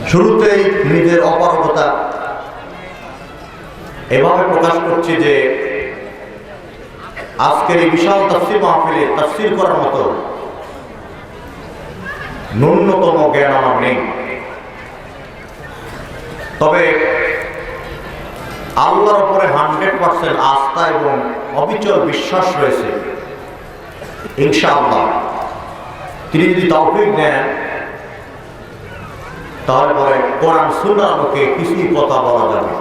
শুরুতেই নিজের অপারগতা এভাবে প্রকাশ করছি যে আজকের এই বিশাল তাফসীর মাহফিলে তাফসীর করার মতো ন্যূনতম জ্ঞান আমার নেই। তবে আল্লাহর উপরে 100% আস্থা এবং অবিচল বিশ্বাস রয়েছে। ইনশাআল্লাহ তিনি যদি তৌফিক দেন তাহলে পরে কোরআন সুন্নাহর আলোকে কিছুই কথা বলা যাবে।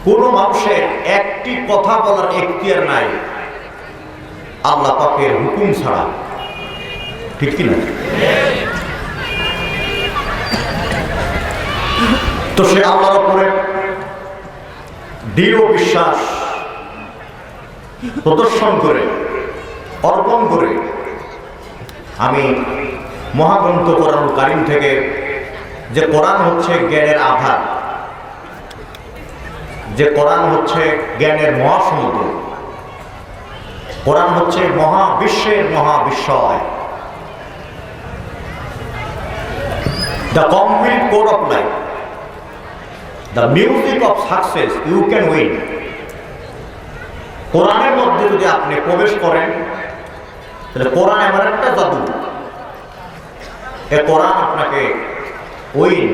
কোনো মানুষের একটি কথা বলার এখতিয়ার নাই আল্লাহ পাকের হুকুম ছাড়া, ঠিক কি না? তো সে আল্লাহর উপরে দৃঢ় বিশ্বাস প্রদর্শন করে অর্পণ করে আমি মহাগ্রন্থ কোরআনুল কারীম থেকে, যে কোরআন হচ্ছে জ্ঞানের আধার, যে কোরআন হচ্ছে জ্ঞানের মহাসমুদ্র, কোরআন হচ্ছে মহাবিশ্বের মহাবিশ্বয়, the complete code of life, the music of success, you can win. কোরআনের মধ্যে যদি আপনি প্রবেশ করেন তাহলে কোরআন এমন একটা জাদু, এ কোরআন আপনাকে উইন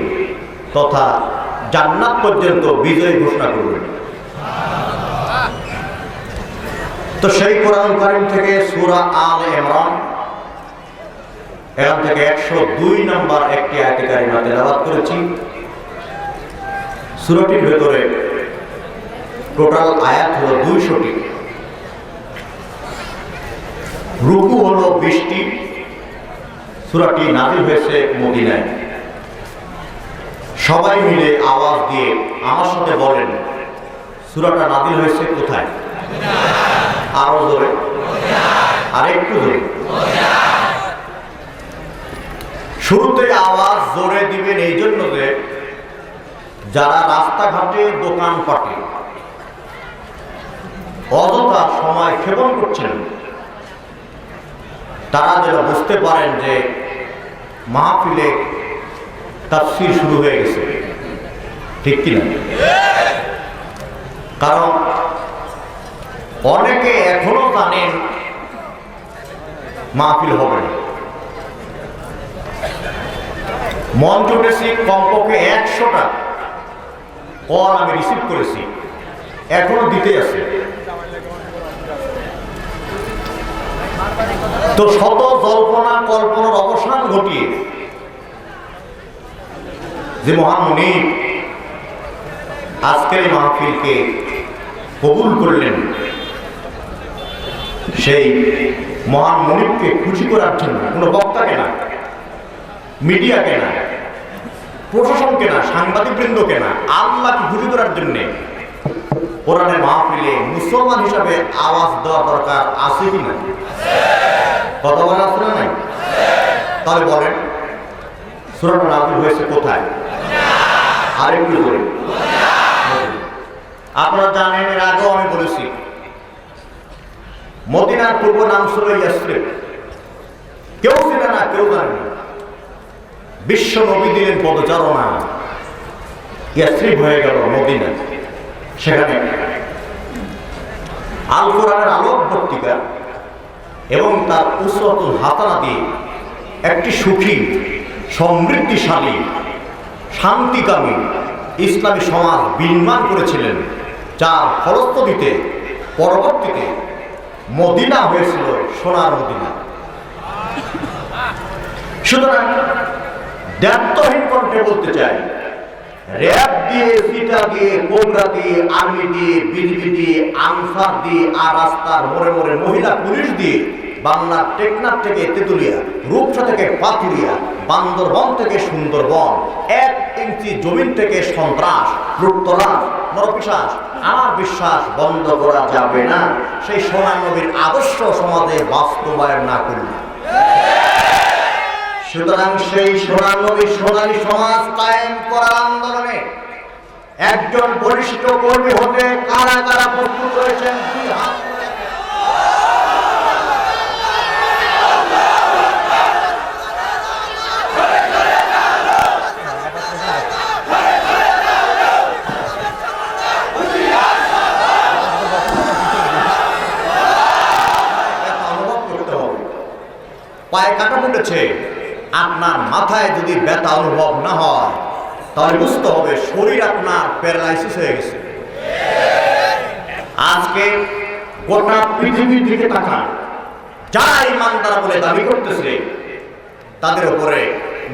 তথা জান্নাত পর্যন্ত বিজয় ঘোষণা করবে। তো সেই কোরআন কারীম থেকে সূরা আলে ইমরান এখান থেকে 102 নম্বর একটি আয়াত কারিমা তেলাওয়াত করেছি। সূরাটির ভেতরে টোটাল আয়াত হলো 200টি, রুকু হলো 20টি। সূরাটি নাযিল হয়েছে মদিনায়। সবাই মিলে আওয়াজ দিয়ে আমার সাথে বলেন, সূরাটা নাযিল হয়েছে কোথায়? আরো জোরে, আরেকটু জোরে। শুরুতে আওয়াজ জোরে দিবেন এই জন্য যে যারা রাস্তাঘাটে দোকানপাটে অযথা সময় ক্ষেপণ করছেন তারা যেন বুঝতে পারেন যে মাহফিলে তাফসীর শুরু হয়ে গেছে, ঠিক কিনা? কারণ অনেকে এখনো জানেন মাহফিল হবে না। মঞ্চ উঠেছি কমপক্ষে 100টা কল আমি রিসিভ করেছি, এখনো দিতে আছে। তো শত জল্পনা কল্পনার অবসান ঘটিয়ে যে মহান মুনিব আজকের এই মাহফিলকে কবুল করলেন, সেই মহান মুনিবকে খুশি করার জন্য কোনো বক্তাকে না, মিডিয়াকে না, প্রশাসনকে না, সাংবাদিকবৃন্দকে না, আল্লাহকে খুশি করার জন্য কোরআনের মাহফিলে মুসলমান হিসাবে আওয়াজ দেওয়া দরকার আছে কি না? কথা বলা আছে না নাই? তাহলে বলেন সূরাটা নাযিল হয়েছে কোথায়? আরেকটু বলি, আপনারা জানেন এর আগেও আমি বলেছি মদিনার পূর্ব নাম ছিল ইয়াসরিব। কেউ ছিল না, কেউ জানে না। বিশ্ব নবী দিলেন পদচারণা, ইয়াসরিব হয়ে গেল মদিনা। সেখানে আল কোরআনের আলোক পত্রিকা এবং তার উসওয়াতুল হাসানা দিয়ে একটি সুখী, সমৃদ্ধিশালী, শান্তিকামী ইসলামী সমাজ বিনির্মাণ করেছিলেন, যার ফলশ্রুতিতে পরবর্তীতে মদিনা হয়েছিল সোনার মদিনা। সুতরাং দ্ব্যর্থহীন কণ্ঠে বলতে চাই, র‍্যাব দিয়ে, সিটা দিয়ে, কোবরা দিয়ে, আর্মি দিয়ে, বিজিবি দিয়ে, আনসার দিয়ে, আর রাস্তার মোড়ে মোড়ে মহিলা পুলিশ দিয়ে, বাংলার টেকনাফ থেকে তেতুলিয়া, রূপসা থেকে পাথুরিয়া, বান্দরবন থেকে সুন্দরবন, 1 ইঞ্চি জমিন থেকে সন্ত্রাস, লুটতরাজ, নরপিশাচ, আমার বিশ্বাস বন্ধ করা যাবে না সেই সোনার নবীর আদর্শ সমাজে বাস্তবায়ন না করলে। সুতরাং সেই সোনার নবীর সোনালী সমাজ কায়েম করার আন্দোলনে একজন বলিষ্ঠ কর্মী হতে কারা কারা প্রস্তুত রয়েছেন? পায়ে কাটা ফুটেছে, আপনার মাথায় যদি ব্যথা অনুভব না হয় তাহলে বুঝতে হবে শরীর আপনার প্যারালাইসিস হয়ে গেছে। আজকে গোটা পৃথিবীর দিকে তাকান, যারা ইমানদার বলে দাবি করতেছে তাদের উপরে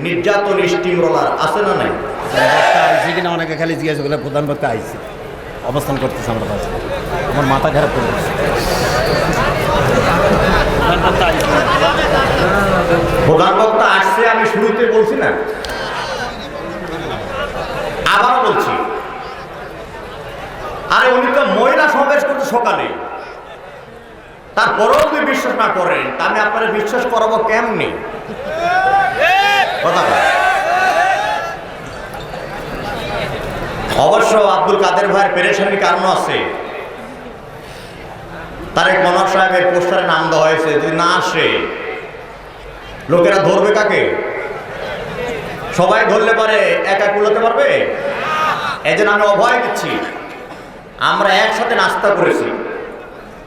নির্যাতন স্টিমরোলার আছে না নাই? কিনা অনেকে খালি জিজ্ঞাসা করলে প্রধান বক্তা আইসি অবস্থান করতেছে আমার কাছে, আমার মাথা খারাপ করে দিচ্ছে। প্রধান বক্তা আসছে, আমি শুরুতে বলছি না, আবার বলছি। আরে উনি তো মহিলা সমাবেশ করতে সকালে, তারপরেও যদি বিশ্বাস না করেন তা আমি আপনারা বিশ্বাস করাবো কেমনি? কথা বলেন। অবশ্য আব্দুল কাদের ভাইয়ের পেরেশানির কারণ আছে। তারেক মনোহর সাহেবের পোস্টারে নাম দেওয়া হয়েছে, যদি না আসে লোকেরা ধরবে কাকে? সবাই ধরলে পারে, একা কুলাতে পারবে? এই জন্য আমি অভয় দিচ্ছি। আমরা একসাথে নাস্তা করেছি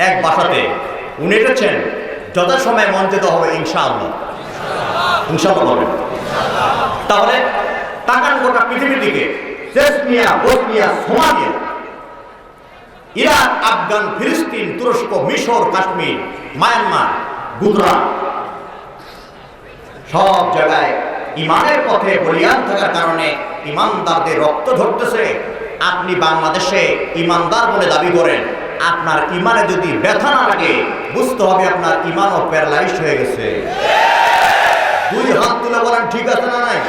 এক বাসাতে, উনি এসেছেন, যথাসময়ে মঞ্চে দেওয়া হবে ইনশাআল্লাহ। ইনশাআল্লাহ বলেন। তাহলে তাকান গোটা পৃথিবীর দিকে, Chechnya, Bosnia, Somalia, Iraq, Afghan, ফিলিস্তিন, তুরস্ক, মিশর, কাশ্মীর, মায়ানমার, গুজরাট, সব জায়গায় ইমানের পথে বলিয়ান থাকার কারণে ইমানদারদের রক্ত ঝরতেছে। আপনি বাংলাদেশে ইমানদার বলে দাবি করেন, আপনার ইমানে যদি ব্যথা না লাগে বুঝতে হবে আপনার ইমানও প্যারালাইজ হয়ে গেছে। দুই হাত তুলে বলেন ঠিক আছে না নাই?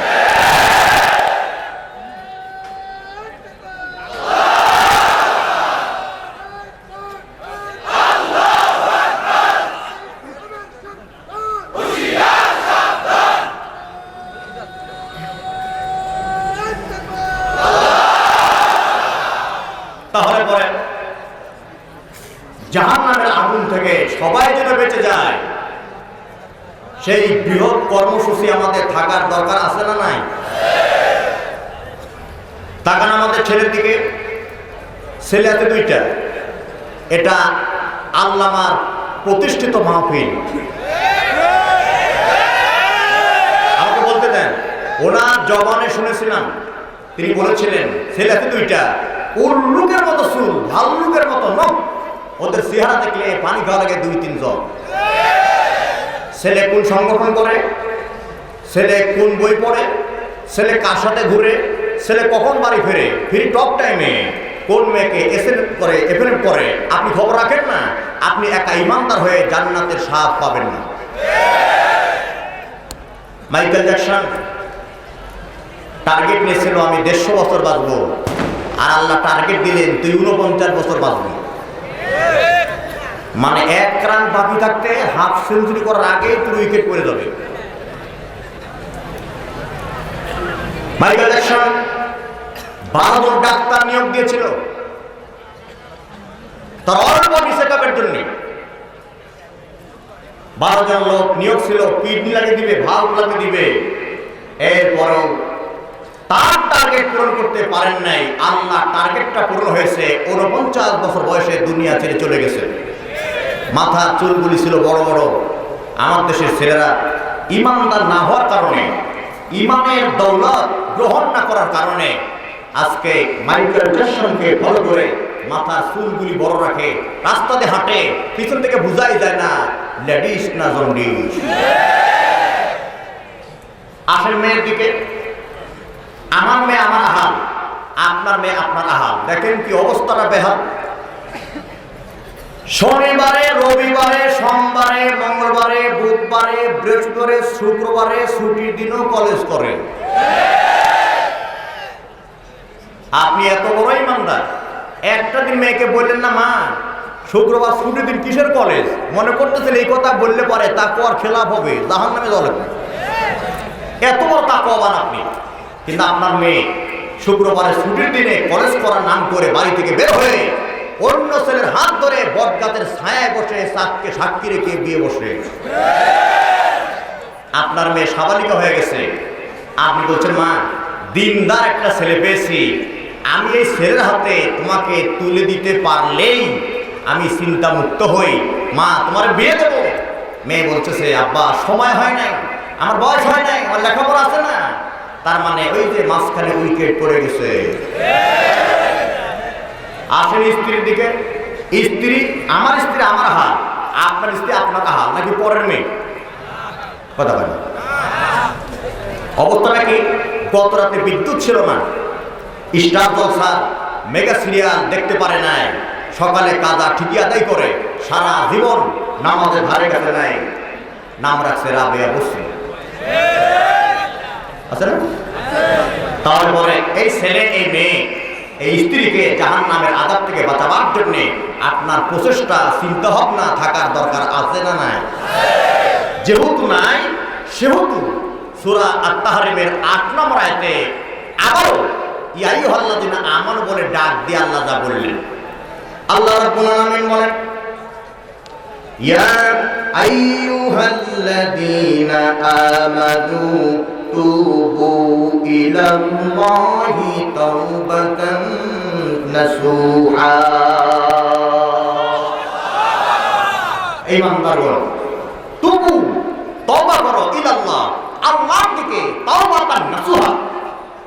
তাহলে পরে জাহান্নামের আগুন থেকে সবাই যেন বেঁচে যায়, সেই বৃহৎ কর্মসূচি আমাদের থাকার দরকার আছে না নাই? তাকান আমাদের ছেলের দিকে, ছেলে আছে দুইটা। এটা আল্লামার প্রতিষ্ঠিত মাহফিল। আমাকে বলতে দেন, ওনার জবানে শুনেছিলাম, তিনি বলেছিলেন ছেলে আছে দুইটা, উল্লুকের মতো চুল, ভাল্লুকের মতো নখ, ওদের চেহারা দেখলে পানি খাওয়া লাগে 2-3 জন। ছেলে কোন সংগঠন করে, ছেলে কোন বই পড়ে, ছেলে কার সাথে ঘুরে, ছেলে কখন বাড়ি ফেরে, ফ্রি টক টাইমে কোন মেয়েকে এসএমএস করে, এফএমএস করে, আপনি খবর রাখেন না? আপনি একা ইমানদার হয়ে জান্নাতের স্বাদ পাবেন না। মাইকেল জ্যাকসন টার্গেট নিয়েছিল আমি 150 বছর বাঁচবো, আর আল্লাহ টার্গেট দিলেন তুই 49 বছর বাঁচবি। মানে 1 রান বাকি থাকতে হাফ সেঞ্চুরি করার আগে তুই উইকেট করে যাবে। মাইকেল জ্যাকসন 12 জন ডাক্তার নিয়োগ দিয়েছিল তার অল্প চেকআপের জন্য। 12 জন লোক নিয়োগ ছিল, কিডনি লাগিয়ে দিবে, ভাল্ব লাগিয়ে দিবে। এরপরও তার টার্গেট পূরণ করতে পারেন নাই। আল্লাহ টার্গেটটা পূরণ হয়েছে, 49 বছর বয়সে দুনিয়া ছেড়ে চলে গেছে। মাথার চুলগুলি ছিল বড় বড়। আমার দেশের ছেলেরা ইমানদার না হওয়ার কারণে, ইমানের দৌলত গ্রহণ না করার কারণে আজকে মাইকেল জ্যাকসনকে ফলো করে মাথার চুলগুলি বড় রাখে, রাস্তাতে হাঁটে, পিছন থেকে বোঝাই যায় না লেডিস না জন্ডিস। আসেন মেয়ের দিকে, আমার মেয়ে আমার আহাল, আপনার মেয়ে আপনার আহাল। দেখেন কি অবস্থাটা বেহাল। শনিবারে, রবিবারে, সোমবারে, মঙ্গলবারে, বুধবারে, বৃহস্পতিবারে, শুক্রবারে ছুটির দিনও কলেজ করে। আপনি এত বড় ইমানদার, একটা দিন মেয়েকে বললেন না মা শুক্রবার ছুটির দিন কিসের কলেজ? মনে করতেছেন এই কথা বললে পরে তাকওয়ার খেলাফ হবে, জাহান্নামে যাবে। এত বড় তাকওয়াবান আপনি, কিন্তু আপনার মেয়ে শুক্রবারের ছুটির দিনে কলেজ করার নাম করে বাড়ি থেকে বের হয়ে অন্য ছেলের হাত ধরে বটগাছের ছায়ায় বসে চাঁদকে সাক্ষী রেখে বিয়ে বসে। আপনার মেয়ে সাবালিকা হয়ে গেছে, আপনি বলছেন মা দিনদার একটা ছেলে পেয়েছি, আমি এই ছেলের হাতে তোমাকে তুলে দিতে পারলেই আমি চিন্তা মুক্ত হই, মা তোমার বিয়ে দেবো। মেয়ে বলতেছে আব্বা সময় হয় নাই, আমার বয়স হয় নাই, আমার লেখাপড়া আছে না। তার মানে ওই যে মাঝখানে উইকেট পড়ে গেছে। আসেন স্ত্রীর দিকে, স্ত্রী আমার হাল, আপনার স্ত্রী আপনার হাল, নাকি পরের মেয়ে? কথা বলেন। অবস্থাটা কি? গত রাতে বিদ্যুৎ ছিল না, স্টার জলসা মেগা সিরিয়াল দেখতে পারে নাই, সকালে কাজা ঠিকই আদায় করে সারা জীবন নামাজের ধারে কাছে নাই, নাম রাখছে রাবেয়া বসরি। আছে না? তারপরে এই ছেলে এই মেয়ে এই স্ত্রীকে জাহান্নামের আযাব থেকে বাঁচাবার জন্য আপনার প্রচেষ্টা চিন্তা ভাবনা থাকার দরকার আছে না নাই? যেহেতু নাই সেহেতু সূরা আত-তাহরিমের ৮ নম্বর আয়াতে আবারও ইয়া আইয়ুহাল্লাযীনা আমানু বলে ডাক দিয়ে আল্লাহ যা বললেন, আল্লাহ রাব্বুল আলামিন বলেন ইয়া আইয়ুহাল্লাযীনা আমানু তুবু ইলাল্লাহি তাওবাতান নাসুহা। ঈমানদারগণ, তুবু তওবা করো ইলাল্লাহ, আল্লাহর দিকে, তাওবাতান নাসুহা।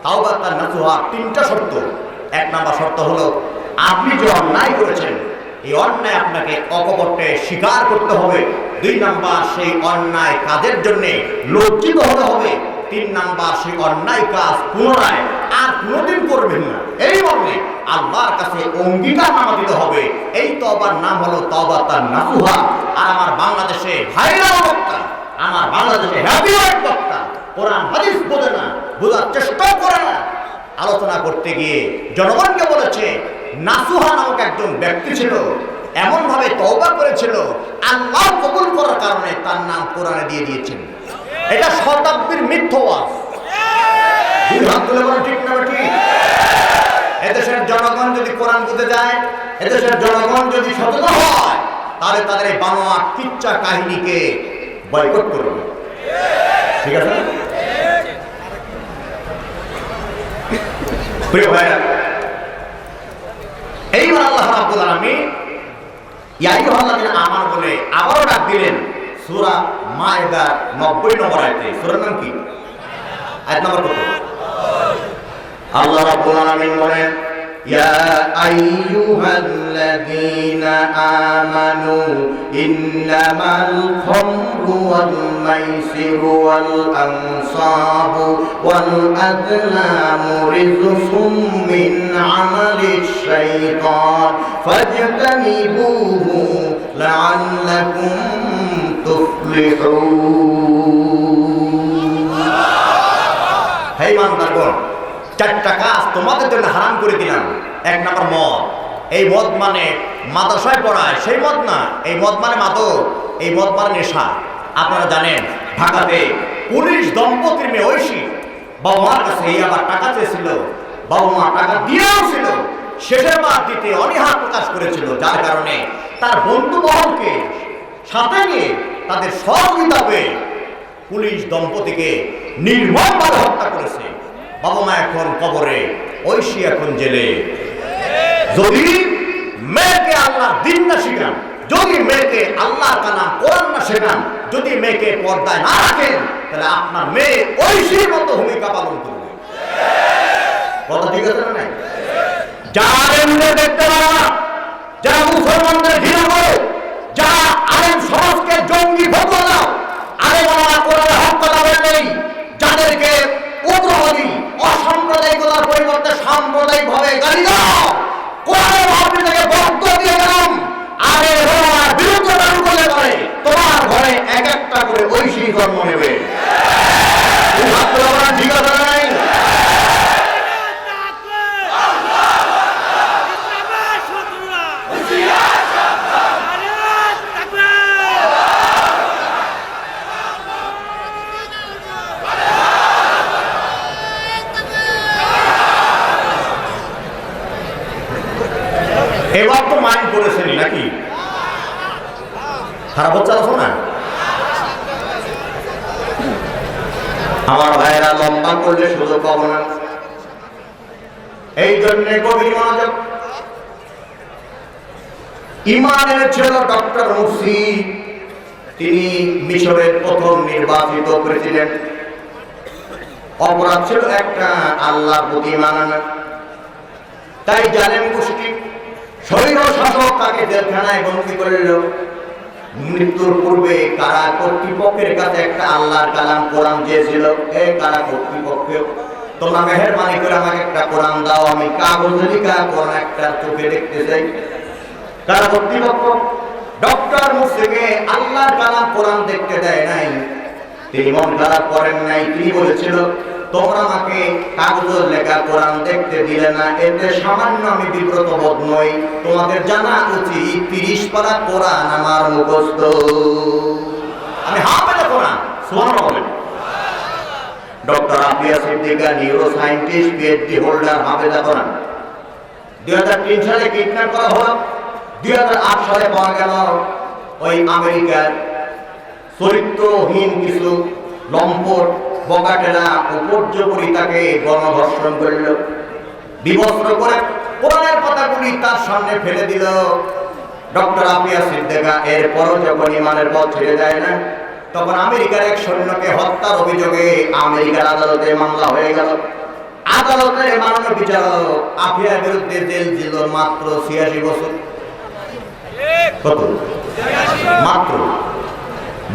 তাওবাতান নাসুহা তিনটা শর্ত। এক নাম্বার শর্ত হলো আপনি যে অন্যায় করেছেন এই অন্যায় আপনাকে অকপটে স্বীকার করতে হবে। ২ নাম্বার সেই অন্যায় কাজের জন্য লজ্জিত হতে হবে। ৩ নাম্বার সেই অন্যায় কাজ পুনরায় আর কোনোদিন করবেন না, এই মর্মে আল্লাহর কাছে অঙ্গীকারনামা দিতে হবে। এই তওবার নাম হলো তাওবাতান নাসুহা। আর আমার বাংলাদেশে ভাইরাল বক্তা, আমার বাংলাদেশে হ্যাপি ওয়ার্ড বক্তা কোরআন হাদিস বোঝে না, বোঝার চেষ্টা করে না, আলোচনা করতে গিয়ে জনগণকে বলেছে নাসুহা নামক একজন ব্যক্তি ছিল, এমন ভাবে তওবা করেছিল আল্লাহ কবুল করার কারণে তার নাম কোরআনে দিয়ে দিয়েছেন। এটা শতাব্দীর মিথ্যাবাদ। দুই হাত তুলে বলেন ঠিক না ঠিক? এদেশের জনগণ যদি কোরআন বুঝতে যায়, এদেশের জনগণ যদি সচেতন হয়, তাহলে তাদের এই বানোয়া কিচ্ছা কাহিনীকে বয়কট করবে। ঠিক আছে? প্রিয় ভাইরা, এইবার আল্লাহ রাব্বুল আলামিন ইয়া আইয়ুহাল্লাযীনা আমানু বলে আবারও ডাক দিলেন সূরা মায়েদার ৯০ নম্বর আয়াতে। সূরার নাম কি? আয়াত নম্বর কত? আল্লাহ রাব্বুল আলামিন বলেন ইয়া আইয়ুহাল্লাযীনা আমানু ইন্নামাল খামরু ওয়াল মাইসিরু ওয়াল আনসাবু ওয়াল আযলামু রিজসুম মিন আমালিশ শাইতান ফাজতানিবুহু লাআল্লাকুম তুফলিহুন। হে ইমানদারগণ, 4টা কাজ তোমাদের জন্য হারাম করে দিলাম। 1 নম্বর মদ। এই মদ মানে মাদ্রাসায় পড়ায় সেই মদ না, এই মদ মানে মাদক, এই মদ মানে নেশা। আপনারা জানেন ঢাকাতে পুলিশ দম্পতির মেয়ে ঐশী বাবা মার কাছে এই আবার টাকা চেয়েছিল, বাবা মা টাকা দিয়েও ছিল, শেষের বার দিতে অনীহা প্রকাশ করেছিল, যার কারণে তার বন্ধু মহলকে সাথে নিয়ে তাদের সহযোগিতা পেয়ে পুলিশ দম্পতিকে নির্মমভাবে হত্যা করেছে। বাবা মা এখন কবরে, ঐশী এখন জেলে। যদি মেয়েকে আল্লাহ দিন না শিখান, যদি মেয়েকে আল্লাহর কালাম কোরআন না শেখান, যদি মেয়েকে পর্দায় না রাখেন, তাহলে আপনার মেয়ে ঐশীর মতো ভূমিকা পালন করবে। কথা ঠিক আছে না? নাই যারা আলেমদের দেখতে পারে না, যারা মুসলমানদের ঘৃণা করে, যারা আলেম সমাজকে জঙ্গি ভোগল দাও, আলেমরা কোরআনের হক কথা বললেই যাদেরকে উগ্রবাদী অসাম্প্রদায়িকতার পরিবর্তে সাম্প্রদায়িক ভাবে গালি দাও, কোরআনের ভাবটি থেকে বক্তব্য দিয়ে গেলাম, আরে রোমার বিরুদ্ধে দাঁড়ু করলে পারে তোমার ঘরে এক একটা করে ঐশী জন্ম নেবে। ঠিক আছে নাই? এবার তো মাইন্ড করেছেন নাকি? খারাপ হচ্ছে না? আমার ভাইরা লম্বা করলে শুধু পাবো না, এই জন্য গভীর মনোযোগ। ইমানের ছিল ডক্টর মুর্শিদ, তিনি মিশরের প্রথম নির্বাচিত প্রেসিডেন্ট। অপরাধ ছিল একটা, আল্লাহর প্রতি মানা না। তাই জালেম গোষ্ঠী স্বৈর শাসক তাকে জেলখানায় বন্দী করল। মৃত্যুর পূর্বে কারা কর্তৃপক্ষের কাছে একটা আল্লাহর কালাম কোরআন চেয়েছিল, এই কারা কর্তৃপক্ষ তোমরা মেহেরবানি করে আমাকে একটা কোরআন দাও, আমি কাগজে লেখা কোরআন একটা চোখে দেখতে চাই। কারা কর্তৃপক্ষ ডক্টর মুর্শিকে আল্লাহর কালাম কোরআন দেখতে দেয় নাই, তিনি মন খারাপ করেন নাই। তিনি বলেছিল তোমরা আমাকে কাগজের লেখা কোরআন দেখতে দিলে না, এতে সামান্য আমি বিব্রত বোধ নই। তোমাদের জানা উচিত 30 পারা কোরআন আমার মুখস্থ, আমি হাফেজ কোরআন। সুবহানাল্লাহ। Doctor Afia Siddiqa neuro scientist, PhD holder, হাফেজা কোরআন। 2003 সালে কিডন্যাপ করা হলো। 2008 সালে পাওয়া গেল ওই আমেরিকার চরিত্রহীন কিছু লম্পট বকাটেরা উপর্যপরি তাকে গণধর্ষণ করল, বিবস্ত্র করে কোরআনের পাতাগুলি তার সামনে ফেলে দিল। ডক্টর আফিয়া সিদ্দিকা এরপরও যখন ইমানের পথ ছেড়ে যায় না, তখন আমেরিকার এক সৈন্যকে হত্যার অভিযোগে আমেরিকার আদালতে মামলা হয়ে গেল। আদালতের মাননীয় বিচারক আফিয়ার বিরুদ্ধে জেল ছিল মাত্র 86 বছর। কত? মাত্র।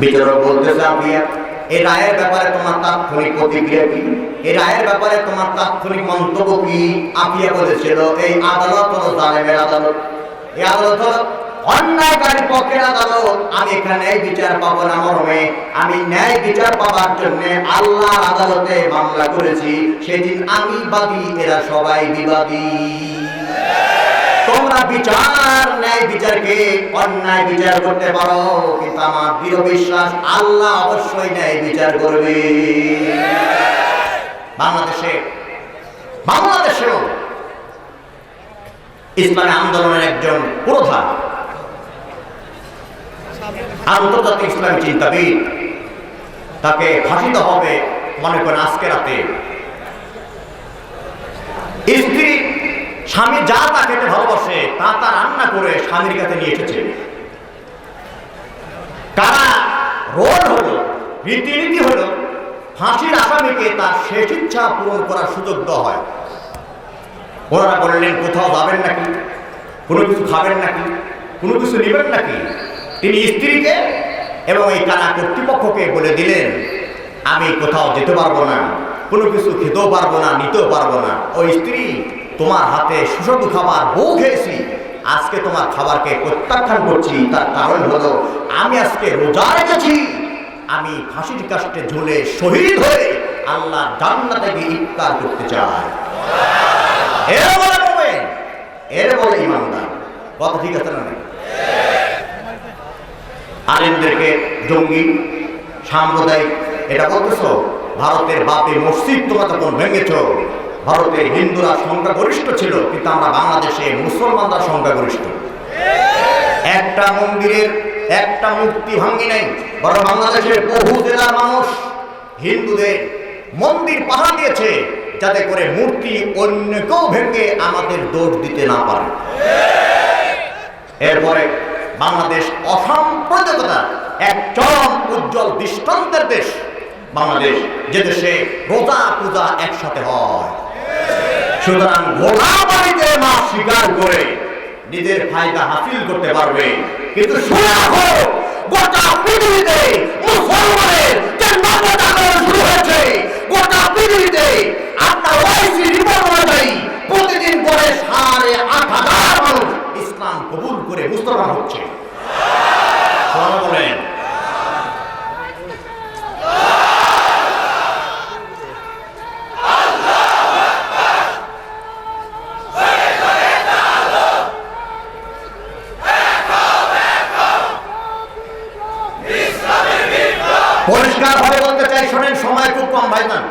বিচারক বলতেছে আফিয়া, এই রায়ের ব্যাপারে তোমার তাৎক্ষণিক প্রতিক্রিয়া কি? এই রায়ের ব্যাপারে তোমার তাৎক্ষণিক মন্তব্য কি? আফিয়া বলেছিল এই আদালত হলো জালেমের আদালত, এই আদালত হলো অন্যায়কারীর পক্ষের আদালত। আমি এখানে ন্যায় বিচার পাবো না মর্মে আমি ন্যায় বিচার পাবার জন্য আল্লাহর আদালতে মামলা করেছি। সেদিন আমি বাদী, এরা সবাই বিবাদী। তোমরা বিচার ন্যায় বিচারকে অন্যায় বিচার করতে পারো, কিন্তু আমার দৃঢ় বিশ্বাস আল্লাহ অবশ্যই ন্যায় বিচার করবে। বাংলাদেশেও ইসলামী আন্দোলনের একজন পুরোধা, আন্তর্জাতিক ইসলামী চিন্তাবিদ, তাকে ফাঁসি দেওয়া হবে মনে করেন আজকে রাতে। স্ত্রী স্বামী যা তা খেতে ভালোবাসে তা তা রান্না করে স্বামীর কাছে নিয়ে এসেছে। কারা রোল হলো, রীতিনীতি হলো ফাঁসির আসামিকে তার শেষ ইচ্ছা পূরণ করার সুযোগ দেওয়া হয়। ওনারা বললেন কোথাও যাবেন নাকি, কোনো কিছু খাবেন নাকি, কোনো কিছু নেবেন নাকি? তিনি স্ত্রীকে এবং এই কারা কর্তৃপক্ষকে বলে দিলেন আমি কোথাও যেতে পারবো না, কোনো কিছু খেতেও পারবো না, নিতেও পারবো না। ওই স্ত্রী, তোমার হাতে সুস্বাদু খাবার বউ খেয়েছি, আজকে তোমার খাবারকে প্রত্যাখ্যান করছি। তার কারণ হলো আমি আজকে রোজা রেখেছি, আমি ফাঁসির কাষ্টে ঝুলে শহীদ হয়ে আল্লাহ জান্নাতে গিয়ে ইফতার করতে চাই। এর বলে মুমিন, এর বলে ইমানদার। কথা ঠিক আছে না? আলেমদেরকে জঙ্গি, সাম্প্রদায়িক এটা বলতেছো? ভারতের বাপে মসজিদ তোমরা তখন ভেঙেছ। ভারতের হিন্দুরা সংখ্যাগরিষ্ঠ ছিল, কিন্তু আমরা বাংলাদেশে মুসলমানরা সংখ্যাগরিষ্ঠ। একটা মন্দিরের একটা মূর্তি ভাঙ্গি নাই, বরং বাংলাদেশের বহু জেলার মানুষ হিন্দুদের মন্দির পাহারা দিয়েছে, যাতে করে মূর্তি অন্য কেউ ভেঙে আমাদের দোষ দিতে না পারে। এরপরে বাংলাদেশ অসাম্প্রদায়িকতা এক চরম উজ্জ্বল দৃষ্টান্তের দেশ। বাংলাদেশ যে দেশে রোজা পূজা একসাথে হয়। সুতরাং ঘোড়া বাড়িতে মাছ শিকার করে নিজের ফায়দা হাসিল করতে পারবে, কিন্তু শুনে রাখো গোটা পৃথিবীতে মুসলমানের যে নবজাগরণ শুরু হয়েছে, গোটা পৃথিবীতে আপনার ওয়াইসি রিপোর্ট অনুযায়ী প্রতিদিন করে 8,500 মানুষ ইসলাম কবুল করে মুসলমান হচ্ছে। বলেন পরিষ্কার ভাবে বলতে চাই, শোনেন, সময় খুব কম ভাইজান,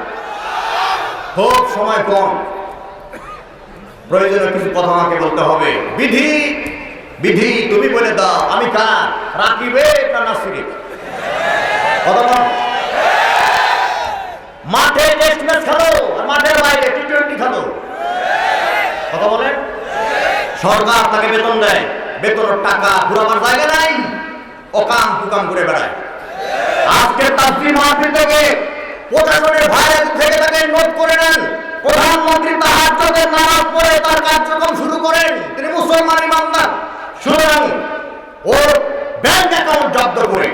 খুব সময় কম। প্রয়োজনে কিছু কথা আমাকে বলতে হবে। বিধি বিধি তুমি বলে দাও, আমি কার? রাকিবে না নাসিরে? কথা বল। মাঠে টেস্ট ম্যাচ খেলো আর মাঠের বাইরে টি-20 খেলো। কথা বলেন। সরকার তাকে বেতন দেয়, বেতনের টাকা ঘুরাবার জায়গা নাই। অকাম কুকাম করে বেড়ায়। আজকে তাসলিম মাহফিল থেকে প্রশাসনের ভাইয়ের থেকে তাকে নোট করে নেন। প্রধানমন্ত্রী তাহাজ্জুদের নামাজ পড়ে তার কার্যক্রম শুরু করেন, তিনি মুসলমান ইমানদার। সুতরাং ওর ব্যাংক অ্যাকাউন্ট জব্দ করে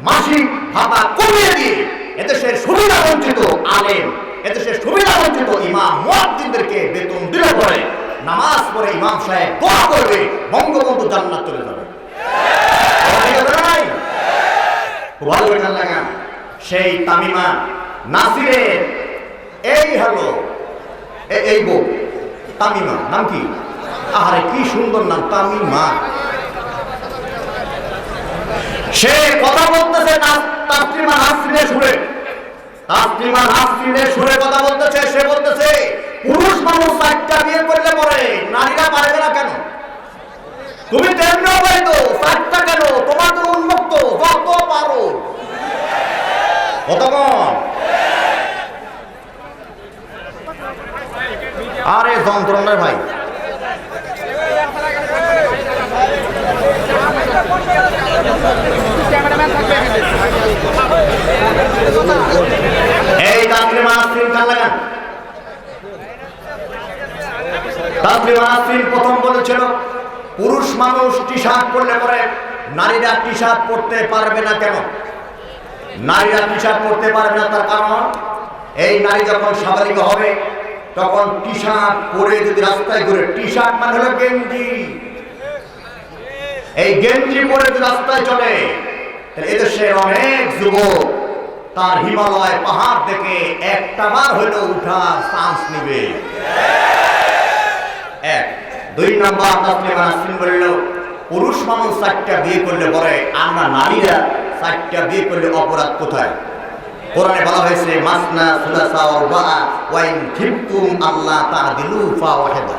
মাসিক ভাতা কমিয়ে দিয়ে এদেশের সুবিধা বঞ্চিত আলেম, এদেশের সুবিধা বঞ্চিত ইমাম মুয়াজ্জিনদেরকে বেতন দিলে পরে নামাজ পড়ে ইমাম সাহেব দোয়া করবে, বঙ্গবন্ধু জান্নাত চলে যাবে। সেই তামিমা নাসিরের এই হলো এই বউ তামিমা, নাম কি? আরে কি সুন্দর নাম, তামিমা। সে কথা বলতেছে তাসলিমা নাসরিনের সুরে, তাসলিমা নাসরিনের সুরে কথা বলতেছে। সে বলতেছে পুরুষ মানুষ 4টা বিয়ে করলে পরে নারীরা পারবে না কেন? তুমি তেমনি পাইতো 4টা কেন? তোমার তো উন্মুক্ত, যত পারো। কতক্ষণ? আরে যন্ত্রণা ভাই। এই তাসলিমা নাসরিন কান লাগান। তাসলিমা নাসরিন প্রথম বলেছিল পুরুষ মানুষ টি শার্ট পরলে পরে নারীরা টি শার্ট পরতে পারবে না কেন? নারীরা টি শার্ট পরতে পারবে না তার কারণ এই নারী যখন সাবালিকা হবে তখন টি শার্ট পরে যদি রাস্তায় ঘুরে, টি শার্ট মানে হলো গেঞ্জি, এই গেঞ্জি পরে যদি রাস্তায় চলে তাহলে এদেশের অনেক যুবক তার হিমালয় পাহাড় থেকে একটা বার হলেও উঠার চান্স নিবে। এক। 2 নম্বর তাসলিমা নাসরিন বলল পুরুষ মানুষ 4টা বিয়ে করলে পরে আমরা নারীরা 4টা বিয়ে করলে অপরাধ কোথায়? কোরআনে বলা হয়েছে মাসনা সুলাসা ওয়া রুবা ওয়া ইন খিফতুম আল্লাহ তা'দিলু ফাওয়াহিদা।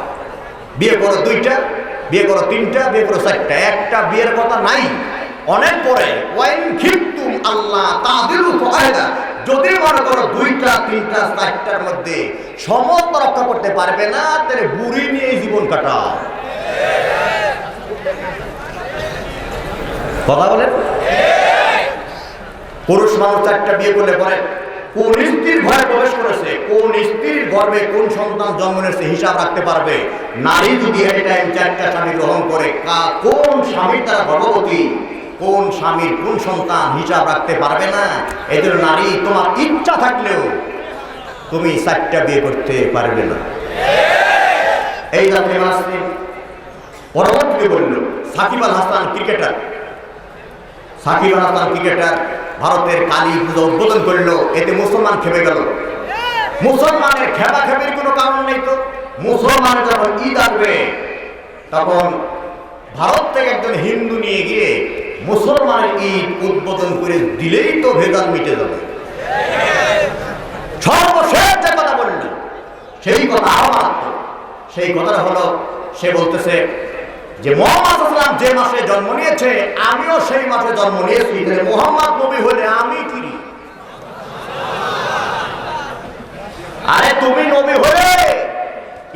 বিয়ে করো 2টা, বিয়ে করো 3টা, বিয়ে করো 4টা, একটা বিয়ের কথা নাই। অনেক পরে ওয়া ইন খিফতুম আল্লাহ তা'দিলু ফাওয়াহিদা, যদি মনে করো 2টা 3টা 4টার মধ্যে সমতা রক্ষা করতে পারবে না তাহলে বুড়ি নিয়ে জীবন কাটাও। কথা বলেন। পুরুষ মানুষ 4টা বিয়ে করলে পরে কোন স্ত্রীর ঘরে প্রবেশ করেছে, কোন স্ত্রীর গর্ভে কোন সন্তান জন্ম নিয়েছে হিসাব রাখতে পারবে। নারী যদি এনি টাইম 4টা স্বামী গ্রহণ করে কোন স্বামীর দ্বারা গর্ভবতী, কোন স্বামীর কোন সন্তান হিসাব রাখতে পারবে না। এই জন্য নারী তোমার ইচ্ছা থাকলেও তুমি 4টা বিয়ে করতে পারবে না। এই তাসলিমা নাসরিন পরবর্তীতে বলল সাকিব আল হাসান ক্রিকেটার, সাকিব আল হাসান ক্রিকেটার ভারতের কালী পূজা উদ্বোধন করলো, এতে মুসলমান খেপে গেল। মুসলমানের খেপা খেপির কোনো কারণ নেই তো। মুসলমান যখন ঈদ আসবে তখন ভারত থেকে একজন হিন্দু নিয়ে গিয়ে মুসলমানের ঈদ উদ্বোধন করে দিলেই তো ভেজাল মিটে যাবে। সর্বশেষ যে কথা বলল সেই কথা আবার সেই কথাটা হলো সে বলতেছে যে মুহাম্মদ সাল্লাল্লাহু আলাইহি ওয়াসাল্লাম যে মাসে জন্ম নিয়েছে আমিও সেই মাসে জন্ম নিয়েছি, তাহলে মুহাম্মদ নবী হলে আমি কি? আরে তুমি নবী হলে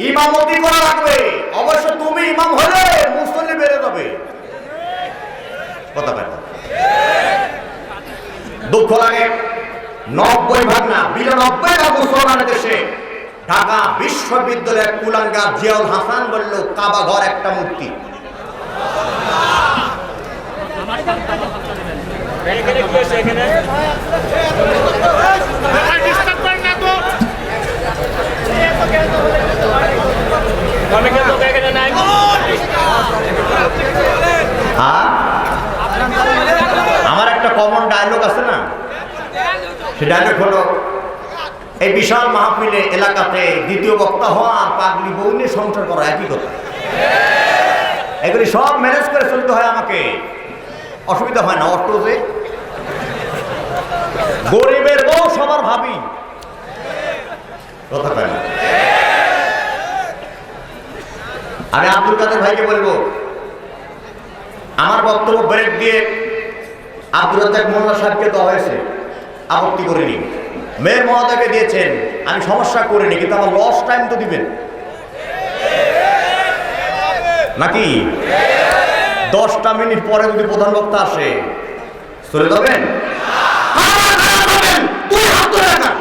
ইমামতি করা লাগবে, অবশ্য তুমি ইমাম হলে মুসল্লি বেড়ে যাবে। কথা কথা দুঃখ লাগে 90% না 92% মুসলমানের দেশে ঢাকা বিশ্ববিদ্যালয়ের কুলাঙ্গার জিয়াউল হাসান বলল কাবা ঘর একটা মূর্তি। আমার একটা কমন ডায়লগ আছে না, সে ডায়লগ হলো এই বিশাল মাহফিলে এলাকাতে দ্বিতীয় বক্তা হওয়া আর পাগলি বউ নিয়ে সংসার করা একই কথা। এগুলি সব ম্যানেজ করে চলতে হয় আমাকে, অসুবিধা হয় না। অটোতে গরিবের বউ সবার ভাবি, কথা কয় না। আমি আব্দুল কাদের ভাইকে বলবো আমার বক্তব্য ব্রেক দিয়ে আব্দুল রাজ্জাক মোল্লা সাহেবকে দেওয়া হয়েছে, আপত্তি করিনি। মেয়ের মহোদয়কে দিয়েছেন, আমি সমস্যা করিনি, কিন্তু আমার লস টাইম তো দিবেন নাকি? 10টা মিনিট পরে যদি প্রধান বক্তা আসে চলে যাবেন? তুই হাত ধরে রাখা।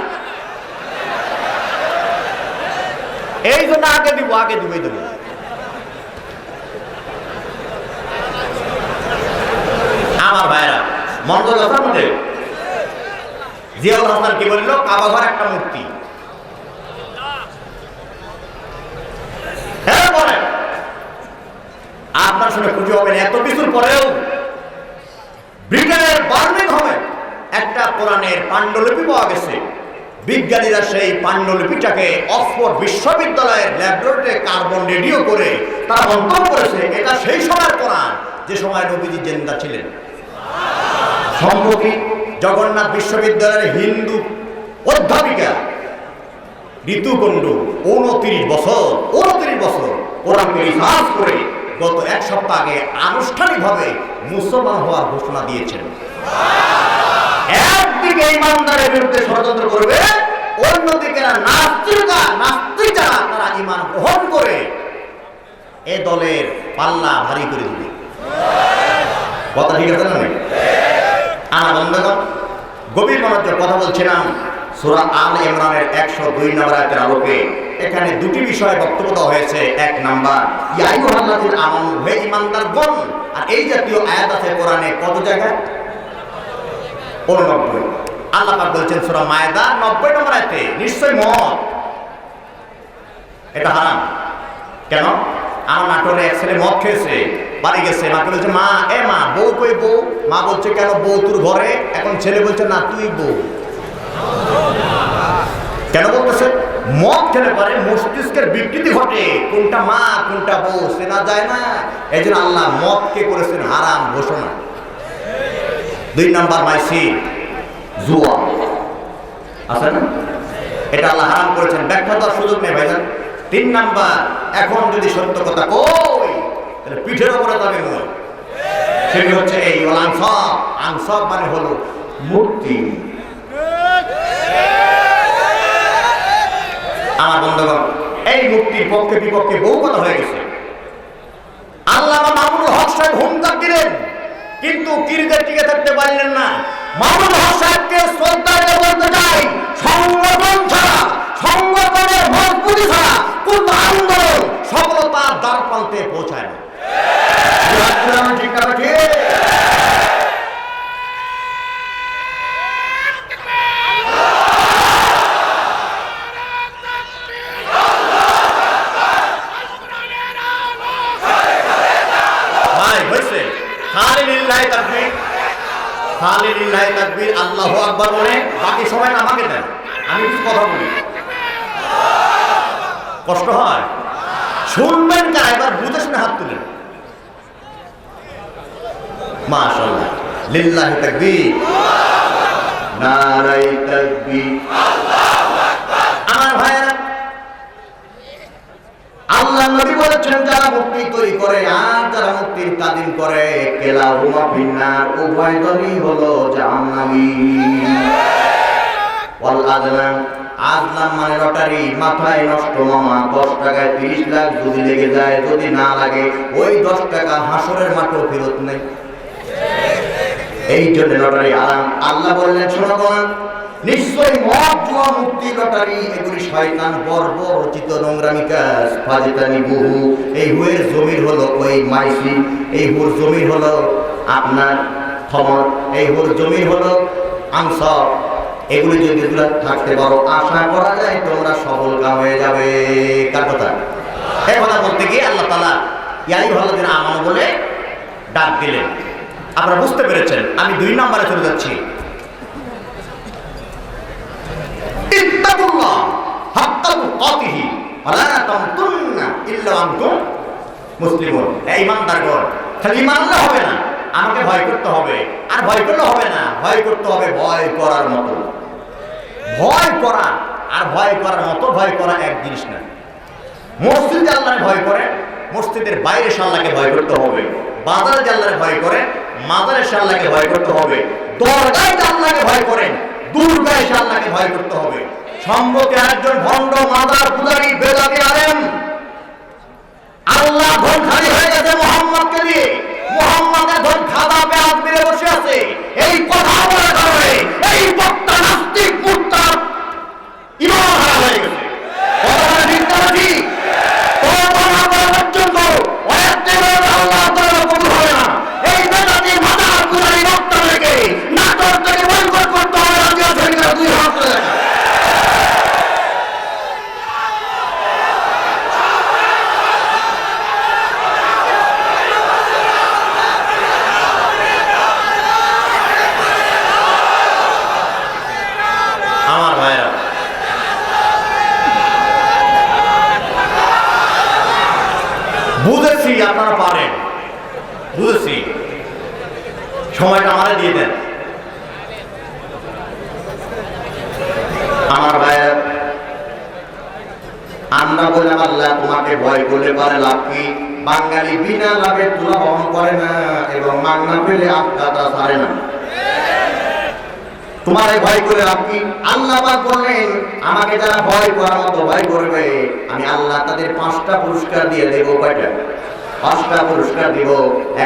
এই জন্য আগে দিব এই দেবো। আমার ভাইরা মন্ত্র কথার মধ্যে জিয়াউল হাসান কি বলল? কাবা ঘর একটা মূর্তি। হ্যাঁ বলে আপনার শুনে খুশি হবেন, এত কিছুর পরেও ব্রিটেনের বার্মিংহামে একটা কোরআনের পাণ্ডুলিপি পাওয়া গেছে। বিজ্ঞানীরা সেই পাণ্ডুলিপিটাকে অক্সফোর্ড বিশ্ববিদ্যালয়ের ল্যাবরেটরিতে কার্বন রেডিও করে তারা মন্তব্য করেছে এটা সেই সময়ের কোরআন যে সময় নবীজি জিন্দা ছিলেন। সম্প্রতি জগন্নাথ বিশ্ববিদ্যালয়ের হিন্দু অধ্যাপিকা ঋতু কুণ্ডু 29 বছর কোরআনকে রিসার্চ করে গত 1 সপ্তাহ আগে আনুষ্ঠানিকভাবে মুসলমান হওয়ার ঘোষণা দিয়েছেন। একদিকে ইমানদারের বিরুদ্ধে ষড়যন্ত্র করবে, অন্যদিকে নাস্তিক যারা তারা ইমান গ্রহণ করে এ দলের পাল্লা ভারী করে দিবে। কথা ঠিক আছে না? আমার বন্ধুগণ, গভীর মনোযোগ কথা বলছিলাম সূরা আল ইমরানের 102 নম্বর আয়াতের আলোকে। এখানে দুটি বিষয়ে বক্তব্য দেওয়া হয়েছে। 1 নাম্বার, ইয়া আইয়ুহাল্লাযীনা আমানু, হে ঈমানদারগণ। আর এই জাতীয় আয়াত আছে কোরআনে কত জায়গায়? 89। আল্লাহ পাক বলছেন সূরা মায়েদা 90 নম্বর আয়াতে, নিশ্চয় মদ এটা হারাম। কেন? আমার নাটোরে এক ছেলে মদ খেয়েছে, বাড়ি গেছে, মাকে বলছে মা বউ কই বউ? মা বলছে কেন, বউ তোর ঘরে। এখন ছেলে বলছে না তুই বউ। কেন বলতেছে? মদ খেলে পারে মস্তিষ্কের বিকৃতি ঘটে, কোনটা মা কোনটা বউ চেনা যায় না। এই জন্য আল্লাহ মদকে করেছেন হারাম ঘোষণা। 2 নাম্বার, মাইসি জুয়া আছে না, এটা আল্লাহ হারাম করেছেন, ব্যাখ্যা দেওয়ার সুযোগ নেই ভাইজান। 3 নাম্বার, এখন যদি সত্য কথা কই তাহলে পিঠের উপরে যাবে মূল। সেটি হচ্ছে এই আনসাব মানে হলো মূর্তি। আমার বন্ধুগণ, এই মুক্তির পক্ষে বিপক্ষে বহু কথা হয়ে গেছে। আল্লামা মামুনুল হক সাহেব হুঙ্কার দিলেন, কিন্তু কিরিদের টিকে থাকতে পারলেন না। মামুনুল হক সাহেবকে শ্রদ্ধা দিয়ে বলতে চাই, সংগঠন ছাড়া, সংগঠনের মজবুতি ছাড়া কোন আন্দোলন সফলতার দ্বার প্রান্তে পৌঁছায় না। ঠিক না ঠিক? আল্লাহু আকবার বলে বাকি সময় আমাকে দেন, আমি কিছু কথা বলি। কষ্ট হয় শুনবেন না, এবার বুঝে শুনে হাত তুলেন। মাশাআল্লাহ, লিল্লাহি তাকবীর, নারায়ে তাকবীর, আল্লাহু আকবার। আমার ভাইরা, আল্লাহ নবী বলেছেন যারা মুক্তি তৈরি করে আর যারা মুক্তির তাদিম করে কেলাহুমা ফিন্নার, উভয় দলই হলো জাহান্নামী। ওয়াল আযলাম, আযলাম মানে লটারি, মাথায় নষ্ট মামা। 10 টাকায় 30 লাখ যদি লেগে যায়, যদি না লাগে ওই 10 টাকা হাসরের মাঠেও ফেরত নেই। এই জন্য লটারি হারাম। আল্লাহ বললেন শোনো কোরআন, নিশ্চয়ই মদ জুয়া মুক্তি লটারি এগুলি শয়তান বর্বর রচিত নোংরামি কাজ। ফাজিতানি বহু, এই হুয়ের জমির হলো ওই মাইসি, এই হুর জমির হলো আপনার থমর, এই হুর জমির হলো আনসার। এগুলি যদি থাকতে পারো আশা করা যায় তোমরা সফল কাম হয়ে যাবে। কার কথা? এই কথা বলতে গিয়ে আল্লাহ তাআলা ইয়া আইয়ুহাল্লাযীনা আমানু বলে ডাক দিলেন। আপনারা বুঝতে পেরেছেন। আমি 2 নম্বরে চলে যাচ্ছি। ইত্তাকুল্লাহ হাক্কা তুকাতিহি ওয়া লা তামুতুন্না ইল্লা আনতুম মুসলিমুন। এই ইমানদারগণ, খালি ঈমান আনলে হবে না, আমাকে ভয় করতে হবে। আর ভয় করলে হবে না, ভয় করতে হবে ভয় করার মতো। ভয় করা আর ভয় করার মতো ভয় করা এক জিনিস না। মসজিদে আল্লাহর ভয় করে, মসজিদের বাইরে আল্লাহকে ভয় করতে হবে। বাজারে আল্লাহর ভয় করে, মাজারে আল্লাহকে ভয় করতে হবে। দরগায় আল্লাহকে ভয় করেন, দুর্গায় আল্লাহকে ভয় করতে হবে। সম্প্রতি একজন ভণ্ড মাজার পূজারী বেদাতি আলেম আল্লাহ ধনধারী হয়ে গেছে মুহাম্মদকে দিয়ে। আপনারা পারেন, বুঝেছি, সময়টা আমারে দিয়ে দেন। আমার ভাইয়েরা, আমরা বললাম আল্লাহ তোমাকে ভয় করলে পারে লাভ কি? বাঙালি বিনা লাভে তুলা বহন করে না এবং মাগনা পেলে আত্মাটা ছাড়ে না। তোমার ভয় করে লাভ কি? আল্লাহ পাক বললেন আমাকে যারা ভয় করার মতো ভয় করবে আমি আল্লাহ তাদের 5টা পুরস্কার দিয়ে দেব। কয়টা? 5টা পুরস্কার দিব।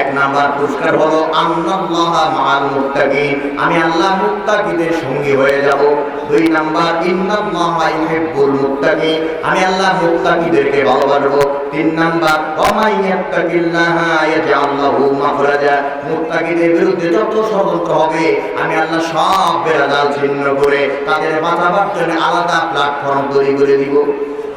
1 নাম্বার পুরস্কার হলো আন্নাল্লাহা মাআল মুত্তাকিন, আমি আল্লাহ মুত্তাকিদের সঙ্গী হয়ে যাব। 2 নাম্বার ইন্নাল্লাহা ইউহিব্বুল মুত্তাকিন, আমি আল্লাহ মুত্তাকিদেরকে ভালোবাসবো। 3 নাম্বার ওয়া মান ইয়াত্তাকিল্লাহা ইয়াজআল লাহু মাখরাজা, মুত্তাকিদের বিরুদ্ধে যত ষড়যন্ত্র হবে আমি আল্লাহ সব বেড়াজাল ছিন্ন করে তাদের বাঁচাবার জন্য আলাদা প্ল্যাটফর্ম তৈরি করে দিব।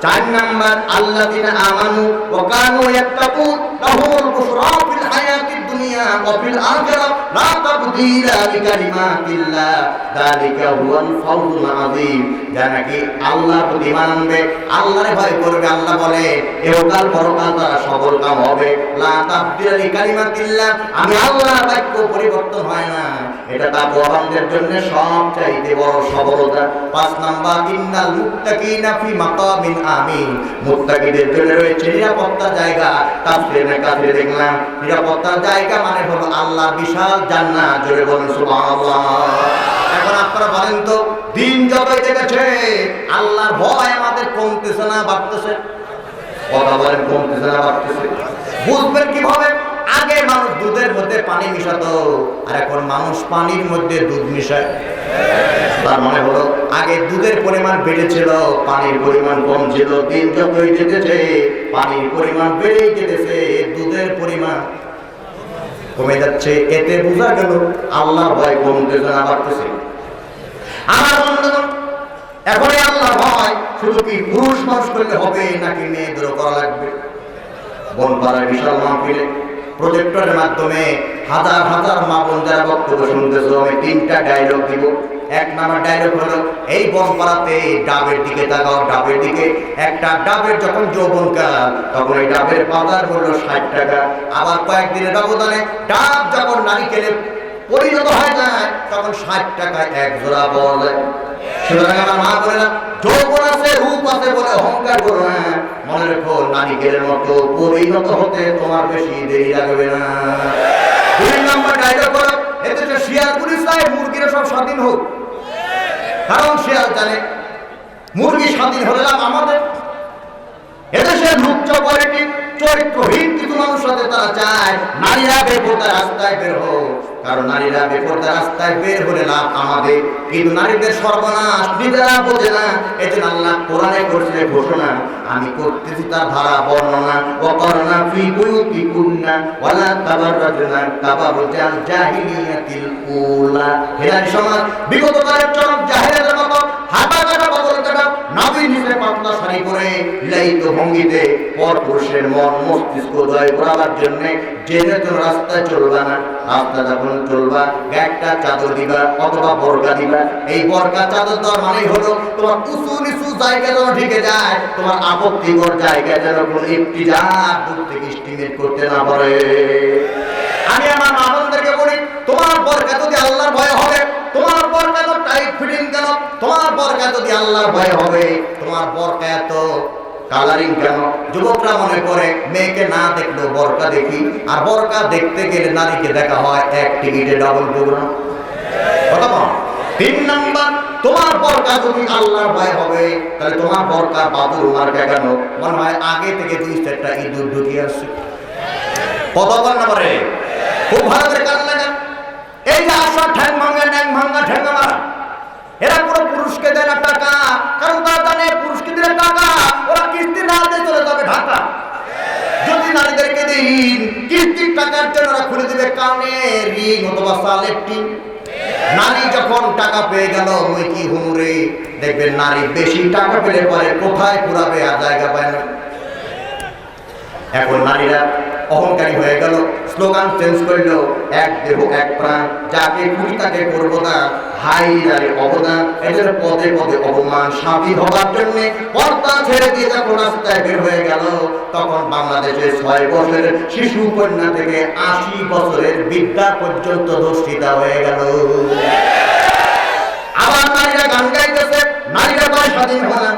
4 নাম্বার আল্লাযিনা আমানু ওয়া কানু ইয়াত্তাকুন লাহুমুল বুশরা ফিল হায়াতিদ দুনিয়া ওয়া ফিল আখিরাহ লা তাবদীলা লিকালিমাতিল্লাহ যালিকা হুয়াল ফাওজুল আযীম। যারা নাকি আল্লাহর প্রতি ঈমান আনবে, আল্লাহরে ভয় করবে, আল্লাহ বলে ইহকাল পরকাল তারা সফল কাম হবে। লা তাবদীলা লিকালিমাতিল্লাহ, আমি আল্লাহর বাক্য পরিবর্তন হয় না, এটা তাকওয়াবানদের জন্য সবচাইতে বড় সফলতা। 5 নাম্বার ইন্নাল মুত্তাকিনা ফি মাকামিন আমিন, মুত্তাকিদের জন্য রয়েছে নিরাপত্তার জায়গা। তাফসীরে কাছে দেখলাম নিরাপত্তার জায়গা মানে হলো আল্লাহর বিশাল জান্নাত। জোরে বলুন সুবহানাল্লাহ। এখন আপনারা বলেন তো, দিন যতই দেখেছে আল্লাহর ভয় আমাদের কমতেছে না বাড়তেছে? কথা বলেন, কমতেছে না বাড়তেছে? বুঝবেন কিভাবে? আগে মানুষ দুধের মধ্যে পানি মিশাতো, আর এখন মানুষ পানির মধ্যে দুধ মিশায়। তার মানে হলো আগে দুধের পরিমাণ বেড়েছিল, পানির পরিমাণ কম ছিল। দিন যতই যেতেছে পানির পরিমাণ বেড়েই যেতেছে, দুধের পরিমাণ কমে যাচ্ছে। এতে বোঝা গেল আল্লাহর ভয় কমতেছে না বাড়তেছে। আমার বন্ধুগণ, এখন আল্লাহর ভয় শুধু কি পুরুষ মানুষ করলে হবে নাকি মেয়েদেরও করা লাগবে? বনপাড়ার বিশাল মাহফিলে প্রজেক্টরের মাধ্যমে হাজার হাজার মা বোন যারা বক্তব্য শুনতেছো, আমি 3টা ডায়লগ দিব। 1 নাম্বার ডায়লগ হলো এই বনপাড়াতে ডাবের দিকে তাকাও, ডাবের দিকে। একটা ডাবের যখন যৌবনকাল তখন এই ডাবের বাজার মূল্য 60 টাকা। আবার কয়েকদিনের ব্যবধানে ডাব যখন নারিকেলে পরিণত হয়ে যায় তখন 60 টাকায় 1 জোড়া পাওয়া যায়। সুতরাং আমার মা বলে না, যৌবন আছে রূপ আছে বলে অহংকার করো না। মনে রেখো নারিকেলের মতো পরিণত হতে তোমার বেশি দেরি লাগবে না। 2 নাম্বার ডায়লগ হলো এদেশে শিয়ালগুলি চায় মুরগিরা সব স্বাধীন হোক, কারণ শিয়াল জানে মুরগি স্বাধীন হলে লাভ আমাদের। এদেশের লুচ্চ কোয়ালিটি চরিত্রহীন কিছু মানুষ সাথে তারা চায় নারীরা বেপরদা রাস্তায় বের হোক, কারণ নারীরা বেপরদা রাস্তায় বের হলে লাভ আমাদের। কিন্তু নারীদের সর্বনাশ নিজেরা বোঝে না। এজন্য আল্লাহ কোরআনে করছে ঘোষণা, আমি করতেছি তার ধারা বর্ণনা। ওয়াকারনা ফি বুয়ুতিকুন্না ওয়ালা তাবাররাজনা তাবারুজাল জাহিলিয়াতিল উলা। হেরার সমাজ বিগত কালের চরম জাহেলিয়াতের মতো হাঁটা কাটা বদল কাটা নাভি নিচে পাতলা শাড়ি পরে লীলায়িত ভঙ্গিতে পরপুরুষের মন মস্তিষ্ক জয় করার জন্য জেনে তো রাস্তায় চলবা না। রাস্তা যখন চলবা একটা চাদর দিবা অথবা বোরকা দিবা। এই বোরকা চাদর দেওয়ার মানেই হলো তোমার উঁচু নিচু জায়গা যেন ঢেকে যায়, তোমার আপত্তিকর জায়গা যেন কোনো একটি জাত দূর থেকে স্টিমেট করতে না পারে। আমি আমার আমাদেরকে বলি, তোমার বোরকা যদি আল্লাহর ভয় হবে, তোমার বোরকা তো টাইট ফিটিং কেন? তোমার বোরকা যদি আল্লাহর ভয় হবে, তোমার বোরকা এত কালারিং কেন? যুবকরা মনে করে মেয়েকে না দেখলেও বোরকা দেখি, আর বোরকা দেখতে গেলে নারীকে দেখা হয় 1 টিকিটে ডাবল প্রোগ্রাম। কথা বল। 3 নাম্বার, তোমার বোরকা যদি আল্লাহর ভয় হবে তাহলে তোমার বোরকা বাদুর মার্কা কেন? মনে হয় আগে থেকে 2-4টা ইঁদুর ঢুকিয়ে আসছে। কথা বল না পারে, খুব ভালো করে কান লাগা। এই যে আসা ঠ্যাং ভাঙা ঠ্যাং ভাঙা ঠ্যাং মারা, এরা পুরো পুরুষকে দেয় না টাকা, কারণ তারা জানে পুরুষকে দিলে টাকা ওরা কিস্তি না দিয়ে চলে যাবে ঢাকা। যদি নারীদেরকে দিন কিস্তির টাকার জন্য ওরা খুলে দিবে কানের রিং অথবা সালের টিন। নারী যখন টাকা পেয়ে গেল ওই কি হুমুরে, দেখবেন নারী বেশি টাকা পেলে পরে কোথায় পুরাবে আর জায়গা পায় না। এখন নারীরা অহংকারী হয়ে গেল, স্লোগান চেঞ্জ করলো, এক দেহ এক প্রাণ, যাকে খুঁড়ি তাকে করবো না, হাই নারী অবদান, এদের পদে পদে অপমান, স্বাধীন হবার জন্য পর্দা ছেড়ে দিয়ে যখন রাস্তায় বের হয়ে গেল, তখন বাংলাদেশে 6 বছরের শিশু কন্যা থেকে 80 বছরের বৃদ্ধা পর্যন্ত ধর্ষিতা হয়ে গেল। আবার নারীরা গান গাইতেছে, নারীরা কয় স্বাধীন হলাম,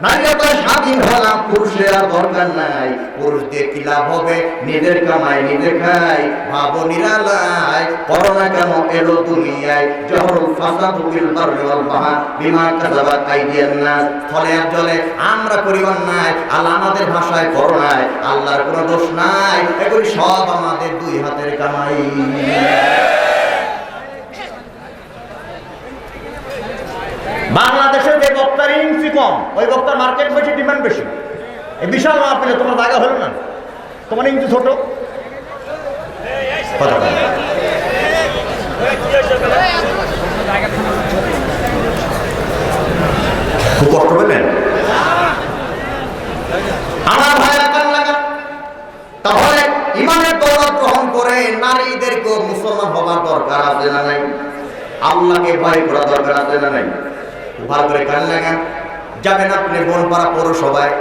নারীরা কয় স্বাধীন হলাম, পুরুষের আর দরকার নাই, পুরুষ দিয়ে কি লাভ হবে, নিজের কামাই নিজে খাই, ভাবো নিরালায়, করোনা কেন এলো দুনিয়ায়, জহরুল ফাসাদু ফিল বাররি ওয়াল বাহর বিমা কাসাবাত আইদিয়ান নাস, ফলে আর জলে আমরা করি অন্যায়, আল্লাহ আমাদের ভাষায় করোনায়, আল্লাহর কোনো দোষ নাই, এগুলি সব আমাদের দুই হাতের কামাই। বাংলাদেশের যে বক্তার ইঞ্চি কম, ওই বক্তার মার্কেট বেশি, ডিমান্ড বেশি। এই বিশাল মাহফিলে তোমার জায়গা হলো না, তোমার ইঞ্চি ছোট। খুব কষ্ট পেলেন আমার ভাইরা, কান লাগা। তাহলে ইমানের দৌলত গ্রহণ করে নারীদেরকেও মুসলমান হবার দরকার আছে না নাই? আল্লাহকে ভয় করা দরকার আছে না নাই? ভালো করে কান লাগান। যাবেন আপনি বনপাড়া পৌরসভায়,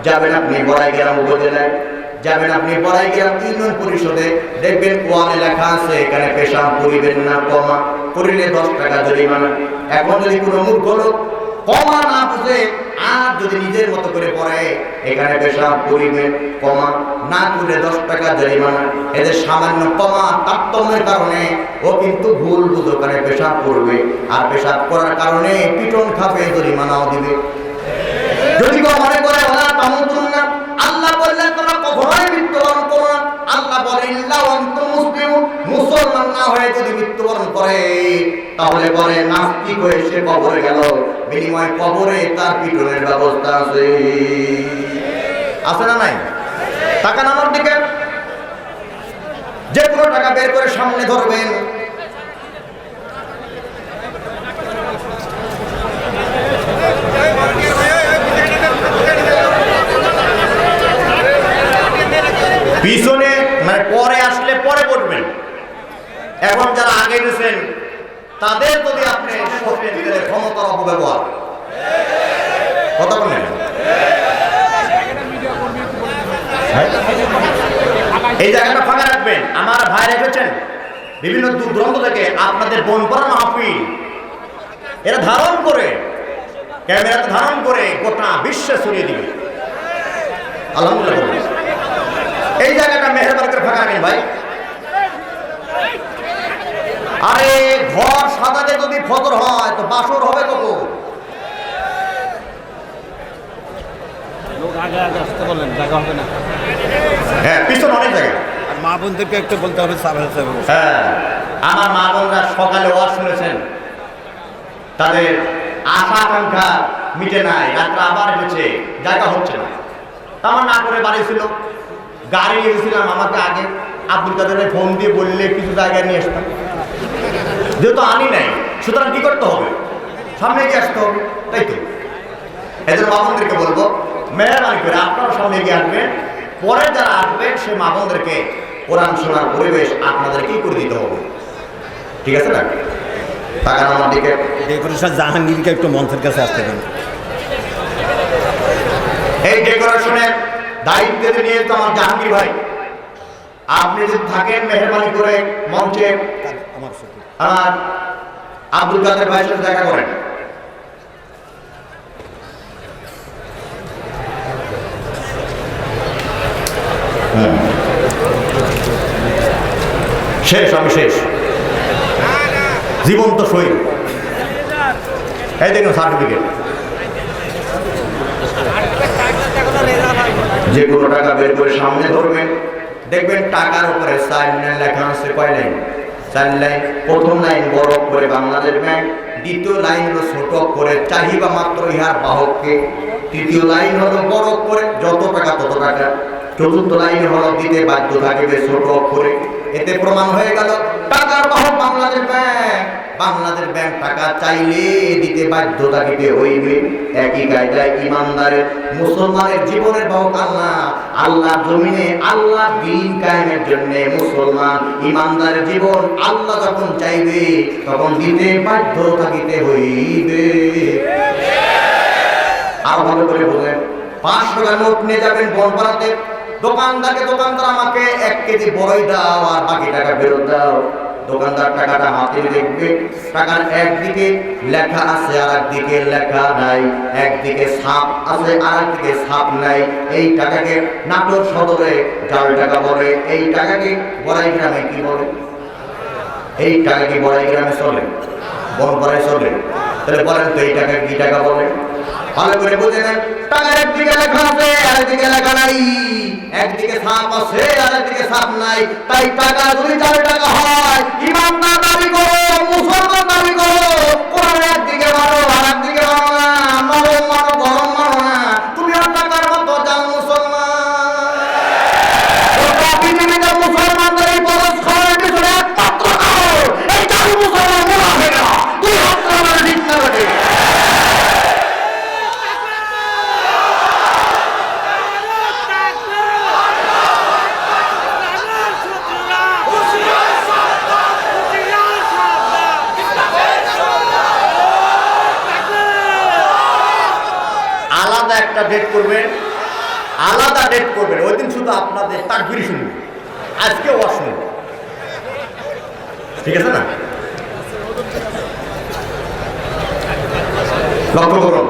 যাবেন আপনি বড়াইগ্রাম উপজেলায়, যাবেন আপনি বড়াইগ্রাম ইউনিয়ন পরিষদে, দেখবেন ওয়ালে লেখা আছে এখানে পেশাব করিবেন না, কমা করিলে 10 টাকা জরিমানা। এখন যদি কোনো মূর্খ লোক কমা না বুঝে আর যদি নিজের মতো করে পড়ে, এখানে পেশাব করিবেন, কমা না করলে 10 টাকা জরিমানা, এদের সামান্য কমা তারতম্যের কারণে ও কিন্তু ভুল বুঝো করে পেশাব করবে, আর পেশাব করার কারণে পিটন খাবে, জরিমানাও দিবে। যদি মনে করে ওরা তামুতুন না, আল্লাহ বললেন তোমরা কখনোই মৃত্যুবরণ করো না। আল্লাহ বলেন ইল্লা আনতুম মুসলিমুন, মুসলমান না হয়ে যদি মৃত্যুবরণ করে তাহলে পরে নাস্তিক হয়ে সে কবরে গেল, বিনিময় কবরে তার পিটনের ব্যবস্থা আছে। আছে না নাই? টাকা নামার দিকে যে কোনো টাকা বের করে সামনে ধরবেন, পিছনে মানে পরে আসলে পরে বলবেন। এখন যারা আগে গেছেন তাদের যদি আপনি ক্ষমতার অপব্যবহার কথা বলেন, এই জায়গাটা ফাঁকা রাখবেন। আমার ভাই রেখেছেন বিভিন্ন দূর দূরান্ত থেকে আপনাদের বনপাড়া মাহফিল এরা ধারণ করে, ক্যামেরাতে ধারণ করে গোটা বিশ্বে ছড়িয়ে দিবে। আলহামদুলিল্লাহ। এই জায়গাটা মেহেরবানি করে ফাঁকা রাখেন ভাই। আরে ঘর সাজাতে যদি ফজর হয় তো বাসর হবে কখন? হ্যাঁ, পিছন অনেক জায়গা। মা বোনদেরকে একটু বলতে হবে। হ্যাঁ, আমার মা বোনরা সকালে ওয়াজ শুনেছেন, তাদের আশা আকাঙ্ক্ষা মিটে নাই, রাত্রে আবার এসেছে, জায়গা হচ্ছে না। আমার না করে বাড়ি ছিল, গাড়ি নিয়েছিলাম, আমাকে আগে আব্দুল কাদেরের ফোন দিয়ে বললে কিছু জায়গায় নিয়ে আসতাম, যেহেতু আনি নাই, সুতরাং কি করতে হবে, সামনে গিয়ে আসতে হবে, তাই তো। এদের মা বোনদেরকে বলবো মেহরবানি করে আপনারা সামনে গিয়ে আসবেন, পরে যারা আসবেন সে মা বোনদেরকে কোরআন শোনার পরিবেশ আপনাদেরকেই করে দিতে হবে, ঠিক আছে না? তাকান আমার দিকে। ডেকোরেশন জাহাঙ্গীরকে একটু মঞ্চের কাছে আসতে দেন। এই ডেকোরেশনের দায়িত্ব নিয়ে তো আমার জাহাঙ্গীর ভাই, আপনি যদি থাকেন মেহরবানি করে মঞ্চে আমার আব্দুল কাদের ভাইয়ের সাথে দেখা করেন। শেষ, আমি শেষ, জীবন্ত শহীদ। এই দেখুন সার্টিফিকেট, যে কোনো টাকা বের করে সামনে ধরবেন, দেখবেন টাকার উপরে 4 লাইন লেখা আছে। কয় লাইন? 4 লাইন। প্রথম লাইন বড় করে বাংলাদেশ ব্যাংক, দ্বিতীয় লাইন হলো ছোট করে চাহিদা মাত্র ইহার বাহককে, তৃতীয় লাইন হলো বড় করে যত টাকা তত টাকা, চতুর্থ লাইনে হলো দিতে বাধ্য থাকবে ছোট অক্ষরে। এতে প্রমাণ হয়ে গেল টাকার বাহক বাংলাদেশ ব্যাংক। বাংলাদেশ ব্যাংক টাকা চাইলে দিতে বাধ্য থাকিতে হইবে। একই কায়দায় ইমানদারের মুসলমানের জীবনের বাহক আল্লাহ। আল্লাহ জমিনে আল্লাহ দ্বীন কায়েমের জন্য মুসলমান ইমানদারের জীবন আল্লাহ যখন চাইবে তখন দিতে বাধ্য থাকিতে হইবে। আর ভালো করে বলেন, 500 টাকা নোট নিয়ে যাবেন বনপাড়াতে, দোকানদার আমাকে 1 কেজি বড়ই দাও আর বাকি টাকা ফেরত দাও। দোকানদার টাকাটা হাতে দেখবে, টাকার একদিকে লেখা আছে আর একদিকে লেখা নাই, একদিকে ছাপ আছে আর একদিকে ছাপ নাই। এই টাকাকে নাটোর সদরে জাল টাকা বলে, এই টাকাকে বড়াই গ্রামে কি বলে? এই টাকা কি বড়াই গ্রামে চলে, বনপাড়ায় চলে? তাহলে বলেন তো এই টাকা কি টাকা বলে? ভালো করে বুঝে নেন, টাকার একদিকে লেখা আছে আর একদিকে লেখা নাই, একদিকে ছাপ আছে আর একদিকে ছাপ নাই। তাই টাকা যদি 4 টাকা হয়, ইমানদার দাবি করো, মুসলমান দাবি করো, কোরআন একদিকে মারো আর একদিকে মারো না, নরম মারো গরম মারো না, তুমি আর টাকার মতো যাও মুসলমান। পৃথিবীতে মুসলমানদের এই পরস্পরের পিছনে একমাত্র কারণ এই চালু মুসলমান বলা হবে না। তুই হাত আমার ঠিক না বটে। একটা ডেট করবেন, আলাদা ডেট করবেন, ওই দিন শুধু আপনাদের তাকবীর শুনবেন, আজকে ওয়াজ শুনবেন, ঠিক আছে না? লক্ষ্য করুন,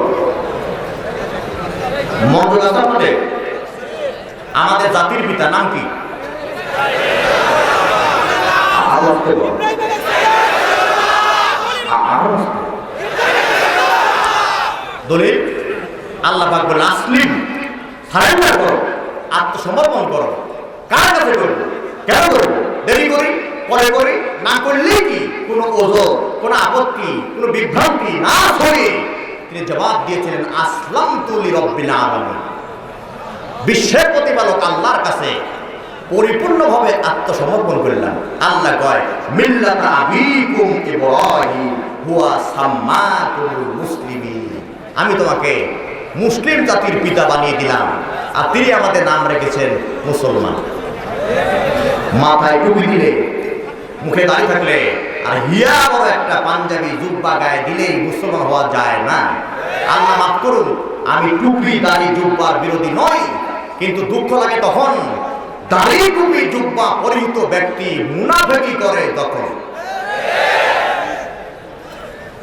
মঙ্গল আসামে আমাদের জাতির পিতা নাম কি? দলিল আল্লাহ পাক বলেন আসলিম, সারেন্ডার করো, আত্মসমর্পণ করো। কার কাছে করবো, কেন করবো? দেরি করি, পরে করি, না করলেই কি কোনো ওজর, কোনো আপত্তি, কোনো বিভ্রান্তি না হয়ে তিনি জবাব দিয়েছিলেন আসলামতু লিরাব্বিল আলামিন। বিশ্বের প্রতিপালক আল্লাহর কাছে পরিপূর্ণভাবে আত্মসমর্পণ করলাম। আল্লাহ কয় মিল্লাতা আবিকুম ইব্রাহিম হুয়া সাম্মাকুমুল মুসলিমিন, আমি তোমাকে মুসলিম জাতির পিতা বানিয়ে দিলাম আর তিনি আমাদের নাম রেখেছেন মুসলমান। মাথায় টুপি দিলে, মুখে দাড়ি থাকলে আর হিয়া বড় একটা পাঞ্জাবি জুব্বা গায়ে দিলেই মুসলমান হওয়া যায় না। আল্লাহ মাফ করুন, আমি টুপি দাড়ি জুব্বার বিরোধী নই, কিন্তু দুঃখ লাগে তখন দাড়ি টুপি জুব্বা পরিহিত ব্যক্তি মুনাফিকি করে তখন।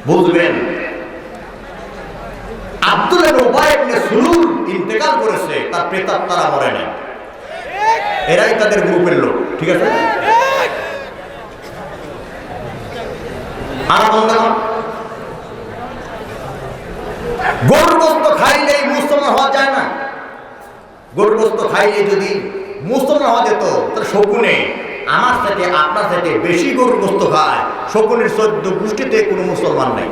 বুঝবেন, আব্দুল্লাহ উবাই ইবনে সুলুল ইন্তেকাল করেছে, তার প্রেতাত্মারা মরে নাই, এরাই তাদের গ্রুপের লোক, ঠিক আছে? আর বন্ধুগণ, গরুর গোশত খাইলেই মুসলমান হওয়া যায় না। গরুর গোশত খাইলে যদি মুসলমান হওয়া যেত তাহলে শকুনে আমার সাথে আপনার সাথে বেশি গরুর গোশত খায়, শকুনের 14 গোষ্ঠীতে কোনো মুসলমান নেই।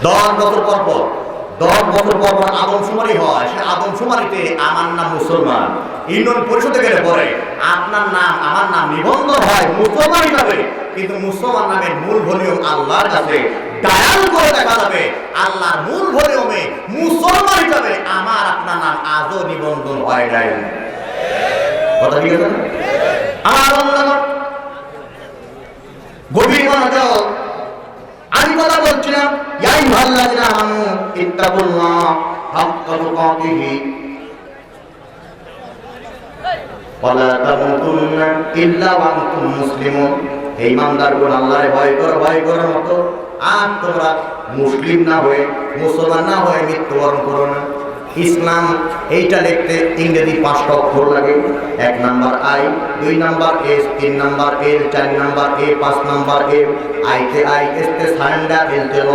10 বছর পর আদমশুমারি হয়, সে আদমশুমারিতে আমার নাম মুসলমান, ইউনিয়ন পরিষদে গেলে পরে আপনার নাম আমার নাম নিবন্ধন হয় মুসলমান হিসাবে, কিন্তু মুসলমান নামের মূল ভলিউম আল্লাহর কাছে ডায়াল করে দেখা যাবে আল্লাহর মূল ভলিউমে মুসলমান হিসাবে আমার আপনার নাম আজও নিবন্ধন হয় নাই। কথা ঠিক আছে? আমার গভীর মনোযোগ, আমি কথা বলছিলাম ইয়া আইয়ুহাল্লাযিনা আমানু ইত্তাকুল্লাহ হাক্কা তুকাতিহি ওয়া লা তামুতুন্না ইল্লা ওয়া আনতুম মুসলিমুন। হে ঈমানদারগণ, আল্লাহরে ভয় করার মতো আর তোমরা মুসলিম না হয়ে, মুসলমান না হয়ে মৃত্যুবরণ করো না। ইসলাম এইটা লিখতে ইংরেজি 5টা অক্ষর লাগে। 1 number I, 2 number S, 3 number L, 4 number A, 5 number M. আইতে আই, এসতে সারেন্ডার, এলতে ল,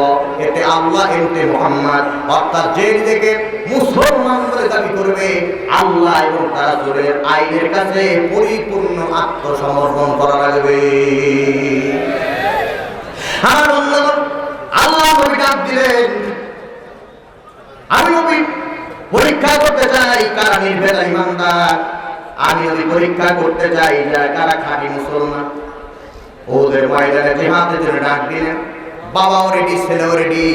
এতে আল্লাহ, এলতে মুহাম্মদ। অর্থাৎ যে নিজেকে মুসলমান বলে দাবি করবে, আল্লাহ এবং তার রাসূলের আইনের কাছে পরিপূর্ণ আত্মসমর্পণ করা লাগবে। আমার বন্ধুগণ, আল্লাহ নবী ডাক দিলেন, আমি নবী পরীক্ষা করতে চাই চাই কারা নির্ভেজাল ইমানদার। আমি যদি পরীক্ষা করতে চাই যে কারা খাঁটি মুসলমান, ওদের ময়দানে জিহাদের জন্য ডাক দিলেন। বাবাও রেডি, ছেলেও রেডি।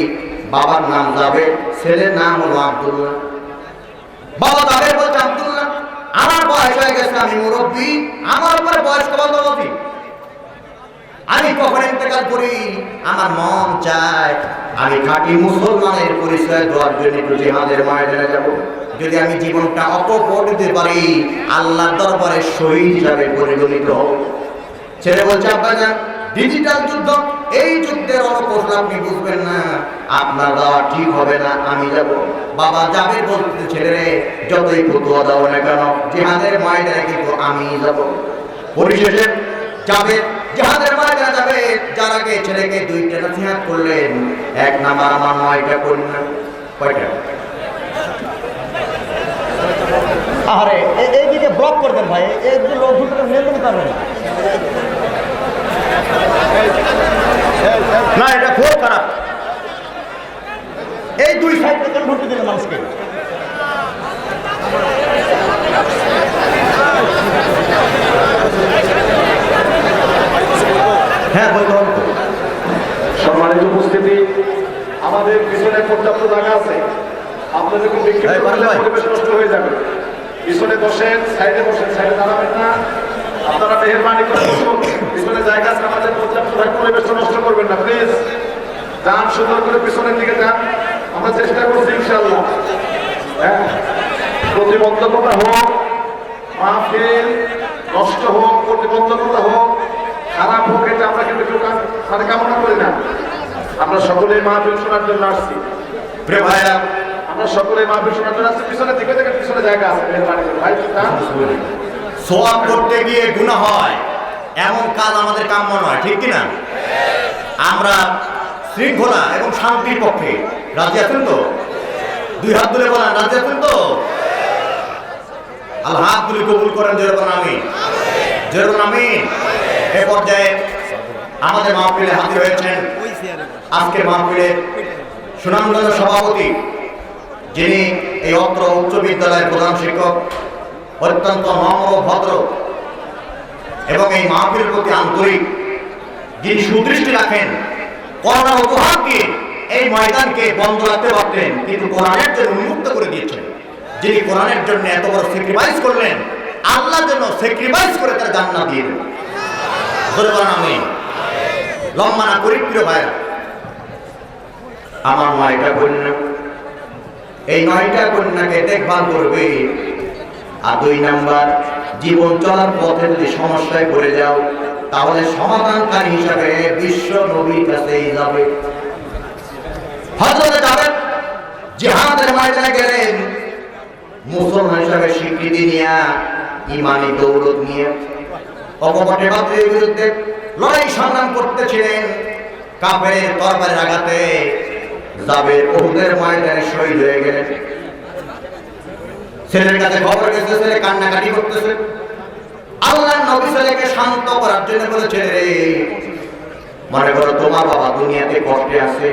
বাবার নাম যাবে, ছেলের নাম হলো আব্দুল্লাহ। বাবা যাবে বলছে আব্দুল্লাহ, আমার বয়স হয়ে গেছে, আমি মুরব্বী, আমার উপরে বয়স কত হবে, আমি কখন ইন্তেকাল করি, আমার মন চায় আমি খাঁটি মুসলমানের পরিচয় দেওয়ার জন্য একটু জিহাদের ময়দানে যাব। যদি আমি জীবনটা অপর দিতে পারি, আল্লাহর দরবারে শহীদ হিসাবে পরিগণিত হব। ছেলে বলছে আব্বাজান, ডিজিটাল যুদ্ধ, এই যুদ্ধের অনকৌশল আপনি বুঝবেন না, আপনার যাওয়া ঠিক হবে না, আমি যাব। বাবা যাবে বলতে, ছেলে রে যতই ফতুয়া দাও না কেন, জিহাদের ময়দানে কিন্তু আমি যাব। পরিশেষে যাবে, জিহাদের ময়দানে যাবে। যার আগে ছেলেকে দুইটা নসিহত করলেন। এক নাম্বার, আমার 9টা কন্যা। কয়টা? আরে এইদিকে ব্লক করবেন ভাই, এইগুলো লোক ঢুকলে মেলতে পারবেন না, এটা খুব খারাপ। এই দুই সাইড থেকে ঢুকতে দিলেন মানুষকে। হ্যাঁ, বলতে হবে। সম্মানিত উপস্থিতি, আমাদের পিছনে পর্যাপ্ত জায়গা আছে। আপনাদের কোনো বিক্ষিপ্ত করলে পরিবেশ নষ্ট হয়ে যাবে। পিছনে বসেন, সাইডে বসেন, সাইডে দাঁড়াবেন না। আপনারা মেহেরবানি করে বসুন, পিছনে জায়গা আছে, আমাদের পর্যাপ্ত পরিবেশটা নষ্ট করবেন না প্লিজ। যান, সুন্দর করে পিছনের দিকে যান, আমরা চেষ্টা করছি ইনশাআল্লাহ। হ্যাঁ, প্রতিবন্ধকতা হোক, মাহফিল নষ্ট হোক, প্রতিবন্ধকতা হোক, খারাপ হোক, এটা আমরা কিন্তু কেউ কামনা করি না। আমরা সকলেই মাহফিল শোনার জন্য আসছি। প্রিয় ভাইরা, আমরা সকলেই মাহফিল শোনার জন্য আসছি। পিছনের দিকে থেকে পিছনে জায়গা আছে, মেহেরবানি করে ভাই সোয়াব করতে গিয়ে গুনাহ হয়, এমন কাজ আমাদের কাম্য নয়, ঠিক কিনা? আমরা শৃঙ্খলা এবং শান্তির পক্ষে রাজি আছেন তো? দুই হাত তুলে বলেন, রাজি আছেন তো? আল্লাহ হাত তুলে কবুল করেন, যেরকম আমিন, যেরকম আমিন। এই পর্যায়ে আমাদের মাহফিলে হাজির হয়েছেন আজকের মাহফিলে সুনামগঞ্জ সভাপতি, যিনি এই অত্র উচ্চ বিদ্যালয়ের প্রধান শিক্ষক, অত্যন্ত নম্র ভদ্র এবং এই মাহফিলের প্রতি আন্তরিক, যিনি সুদৃষ্টি রাখেন। করোনার উপহার দিয়ে এই ময়দানকে বন্ধ রাখতে পারতেন, কিন্তু কোরআনের জন্য উন্মুক্ত করে দিয়েছেন। যিনি কোরআনের জন্য এত বড় স্যাক্রিফাইস করলেন, আল্লাহর জন্য স্যাক্রিফাইস করে তার জান্নাত দিয়ে দেন। আমি লম্বা না করি, প্রিয় ভাইরা, আমার 9টা কন্যা, এই 9টা কন্যাকে দেখভাল করবে। আর 2 নাম্বার, জীবন চলার পথে যদি সমস্যায় পড়ে যাও, তাহলে সমাধানকারী হিসাবে বিশ্ব নবীর কাছেই যাবে। হযরত যাবেন, জিহাদের ময়দানে গেলেন মুসলমান হিসাবে স্বীকৃতি নিয়ে, ইমানি দৌলত নিয়ে অকপটে বাতিলের বিরুদ্ধে লড়াই সংগ্রাম করতেছিলেন। কাফেরের তরবারির আঘাতে যাবের উহুদের ময়দানে শহীদ হয়ে গেলেন। ছেলের কাছে খবর গেছে, ছেলে কান্নাকাটি করতেছে। আল্লাহর নবী ছেলেকে শান্ত করার জন্য বলেছে, রে মনে করো তোমার বাবা দুনিয়াতে কষ্টে আছে,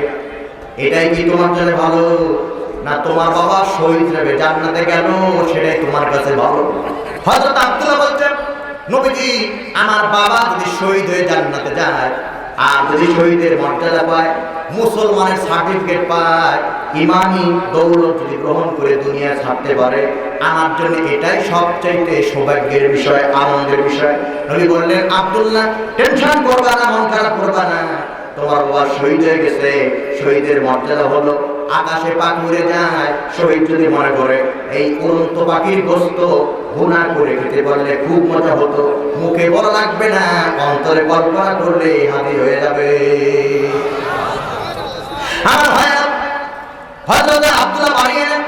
এটাই কি তোমার জন্য ভালো, না তোমার বাবা শহীদ হিসেবে জান্নাতে গেল সেটাই তোমার কাছে ভালো? হযরত আব্দুল্লাহ বলছেন, নবীজি আমার বাবা যদি শহীদ হয়ে জান্নাতে যায়, আর যদি শহীদের মর্যাদা পায়, মুসলমানের সার্টিফিকেট পায়, ইমানি দৌলত যদি গ্রহণ করে দুনিয়া ছাড়তে পারে, আমার জন্য এটাই সবচাইতে সৌভাগ্যের বিষয়, আনন্দের বিষয়। নবী বললেন, আব্দুল্লাহ টেনশন করবা না, মন খারাপ করবা না, তোমার বাবা শহীদ হয়ে গেছে, শহীদের মর্যাদা হলো আকাশে পাখি উড়ে যায়। শহীদ যদি মনে করে এই উড়ন্ত পাখির গোস্ত ভুনা করে খেতে পারলে খুব মজা হতো, মুখে বলা লাগবে না, অন্তরে কল্পনা করলে হাজির হয়ে যাবে। আমার ভাইরা, হযরত আব্দুল্লাহ বাড়ি এলেন।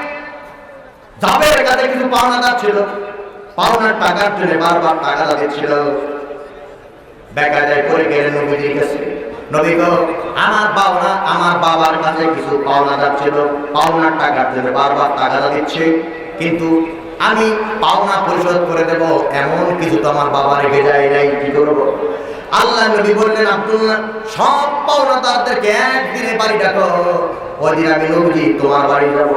জাবের কাছে কিছু পাওনাদার ছিল, পাওনার টাকার জন্য বারবার টাকা দিচ্ছিল। বেকায়দায় পড়ে গেলেন নবীজির কাছে। নবী গো, আমার পাওনা, আমার বাবার কাছে কিছু পাওনাদার ছিল, পাওনার টাকার জন্য বারবার টাকা দিচ্ছে, কিন্তু আমি পাওনা পরিশোধ করে দেব এমন কিছু তো আমার বাবা রেখে যায় নাই, কি করবো? আল্লাহ নবী বললেন, আব্দুল্লাহ সব পাওনাদারদেরকে একদিনে বাড়ি ডাকো, ওই দিন আমি নবী তোমার বাড়ি যাব।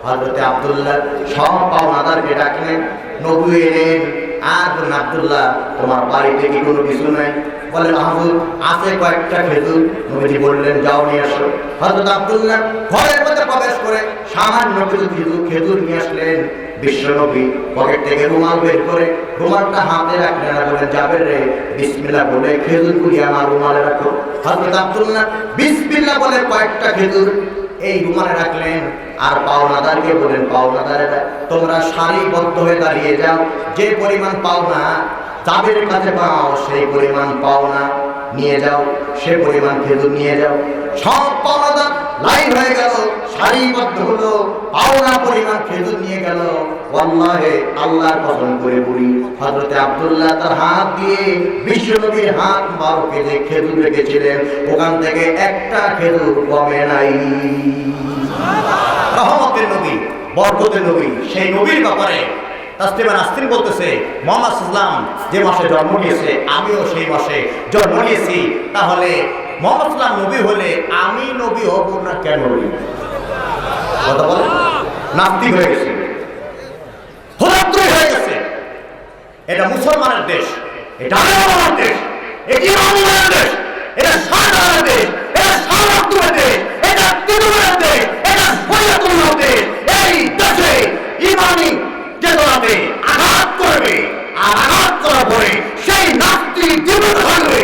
হযরতে আব্দুল্লাহ সব পাওনাদারকে ডাকলেন, নবী এলেন। আর বললেন, আব্দুল্লাহ তোমার বাড়িতে কি কোনো কিছু নাই? বলেন, হুজুর আছে কয়েকটা খেজুর। নবীজি বললেন, যাও নিয়ে আসো। হযরত আব্দুল্লাহ ঘরের মধ্যে প্রবেশ করে সামান্য কিছু খেজুর নিয়ে আসলেন। বিশ্বনবী পকেট থেকে রুমাল বের করে রুমালটা হাতে রাখলেন আর বলেন, যাবের রে বিসমিল্লাহ বলে খেজুরগুলি আমার রুমালে রাখো। হযরত আব্দুল্লাহ বিসমিল্লাহ বলে কয়েকটা খেজুর এই রুমালে রাখলেন। আর পাওনাদারকে বলেন, পাওনাদারেরা তোমরা সারিবদ্ধ হয়ে দাঁড়িয়ে যাও, যে পরিমাণ পাওনা যাদের কাছে পাও সেই পরিমাণ পাওনা নিয়ে যাও, সে পরিমাণ খেজুর নিয়ে যাও। সব পাওনাদার লাইন হয়ে গেল, সারিবদ্ধ হলো, পাওনা পরিমাণ খেজুর নিয়ে গেল। ওয়াল্লাহি আল্লাহর কসম করে বলি, হযরতে আব্দুল্লাহ তার হাত দিয়ে বিশ্বনবীর হাত মুবারকে যে খেজুর রেখেছিলেন ওখান থেকে একটা খেজুর কমে নাই। রহমতের নবী, বরকতের নবী, সেই নবীর ব্যাপারে তাসলিমা নাসরিন বলতেছে, মুহাম্মদ সাল্লাল্লাহু আলাইহি ওয়াসাল্লাম যে মাসে জন্ম নিয়েছে আমিও সেই মাসে জন্ম নিয়েছি, তাহলে মুহাম্মদ সাল্লাল্লাহু আলাইহি ওয়াসাল্লাম নবী হলে আমি নবী হব না কেন? কথা বলে নাস্তিক হয়ে গেছে, ধরাত্রী হয়ে গেছে। এটা মুসলমানের দেশ, এটা আমার দেশ, এটি আমার দেশ, এটা সাধারণ দেশ, এটা সারাত্মের দেশ, এটা তিরুমের দেশ, এটা শরীয়তুল্লাহ দেশ। এই দেশে ইমানি চেতনাতে আঘাত করবে, আর আঘাত করার পরে সেই নাস্তিক জীবন থাকবে।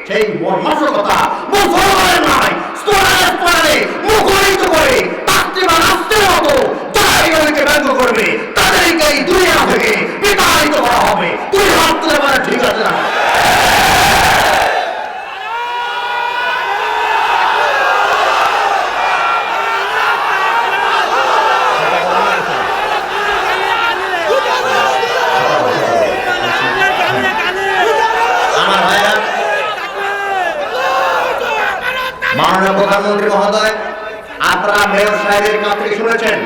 সেই মানসিকতা মুসলমানের নয়, স্তরে মুখরিত করে তাসলিমা নাসরিনের মতো যারা এগুলোকে ব্যঙ্গ করবে তাদেরকে এই দুনিয়া থেকে বিতাড়িত করা হবে। তুই হাত তুলে বলে, ঠিক আছে না? মাননীয় প্রধানমন্ত্রী মহোদয়, আপনারা মেয়র সাহেবের কাছ থেকে শুনেছেন,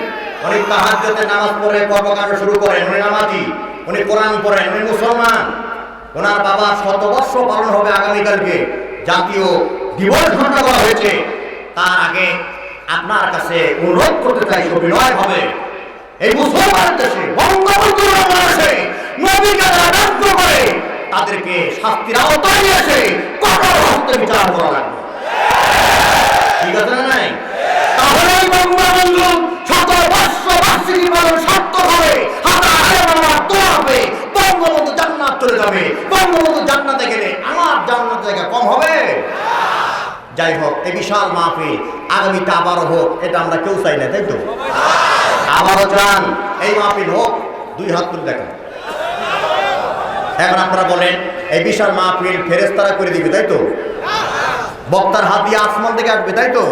উনি তাহাজ্জুদের নামাজ পড়ে কর্মকাণ্ড শুরু করেন, উনি নামাজি, উনি কোরআন পড়েন, উনি মুসলমান। ওনার বাবা 100 বর্ষ পালন হবে আগামীকালকে, জাতীয় দিবস ঘোষণা করা হয়েছে। তার আগে আপনার কাছে অনুরোধ করতে চাই সবিনয় ভাবে, এই মুসলমানের দেশে বঙ্গবন্ধু বাংলাদেশে নবীকে যারা ব্যর্থ করে তাদেরকে শাস্তির আওতায় নিয়ে এসে কঠোর হস্তে বিচার করা লাগবে। ঠিক আছে না? নাই তাহলে বঙ্গবন্ধু 100 বর্ষ বার্ষিকী পালন সার্থক হবে, হবে, বঙ্গবন্ধু জান্নাত চলে যাবে। বঙ্গবন্ধু জান্নাতে গেলে আমার জান্নাত জায়গা কম হবে? যাই হোক, এই বিশাল মাহফিল আগামীতে আবারও হোক, এটা আমরা কেউ চাই না, তাই তো? আবারও চান এই মাহফিল হোক, 2 হাত তুলে দেখেন। এখন আপনারা বলেন, এই বিশাল মাহফিল ফেরেশতারা করে দিবে, তাই তো? বক্তার হাত দিয়ে আসমান থেকে আসবে, তাই তো?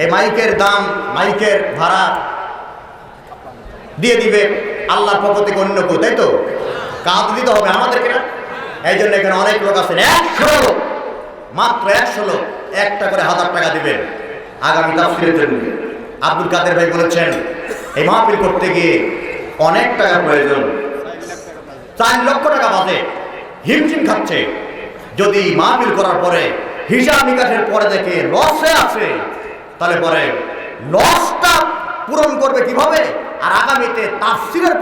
এই মাইকের দাম, মাইকের ভাড়া দিয়ে দিবে আল্লাহর পক্ষ থেকে অন্য কেউ, তাই তো? কাজ দিতে হবে আমাদেরকে না? এই জন্য এখানে অনেক লোক আছেন, 100 লোক, মাত্র 100 লোক, একটা করে 1000 টাকা দিবেন আগামী তাফসীরের জন্য। আব্দুল কাদের ভাই বলেছেন, এই মাহফিল করতে গিয়ে অনেক টাকার প্রয়োজন, 4 লক্ষ টাকা বাজে, হিমশিম খাচ্ছে। যদি মাহফিল করার পরে হিসাব নিকাশের পরে দেখে লসে আছে, তাহলে পরে লসটা পূরণ করবে কিভাবে? আর আগামীতে তাফসীরের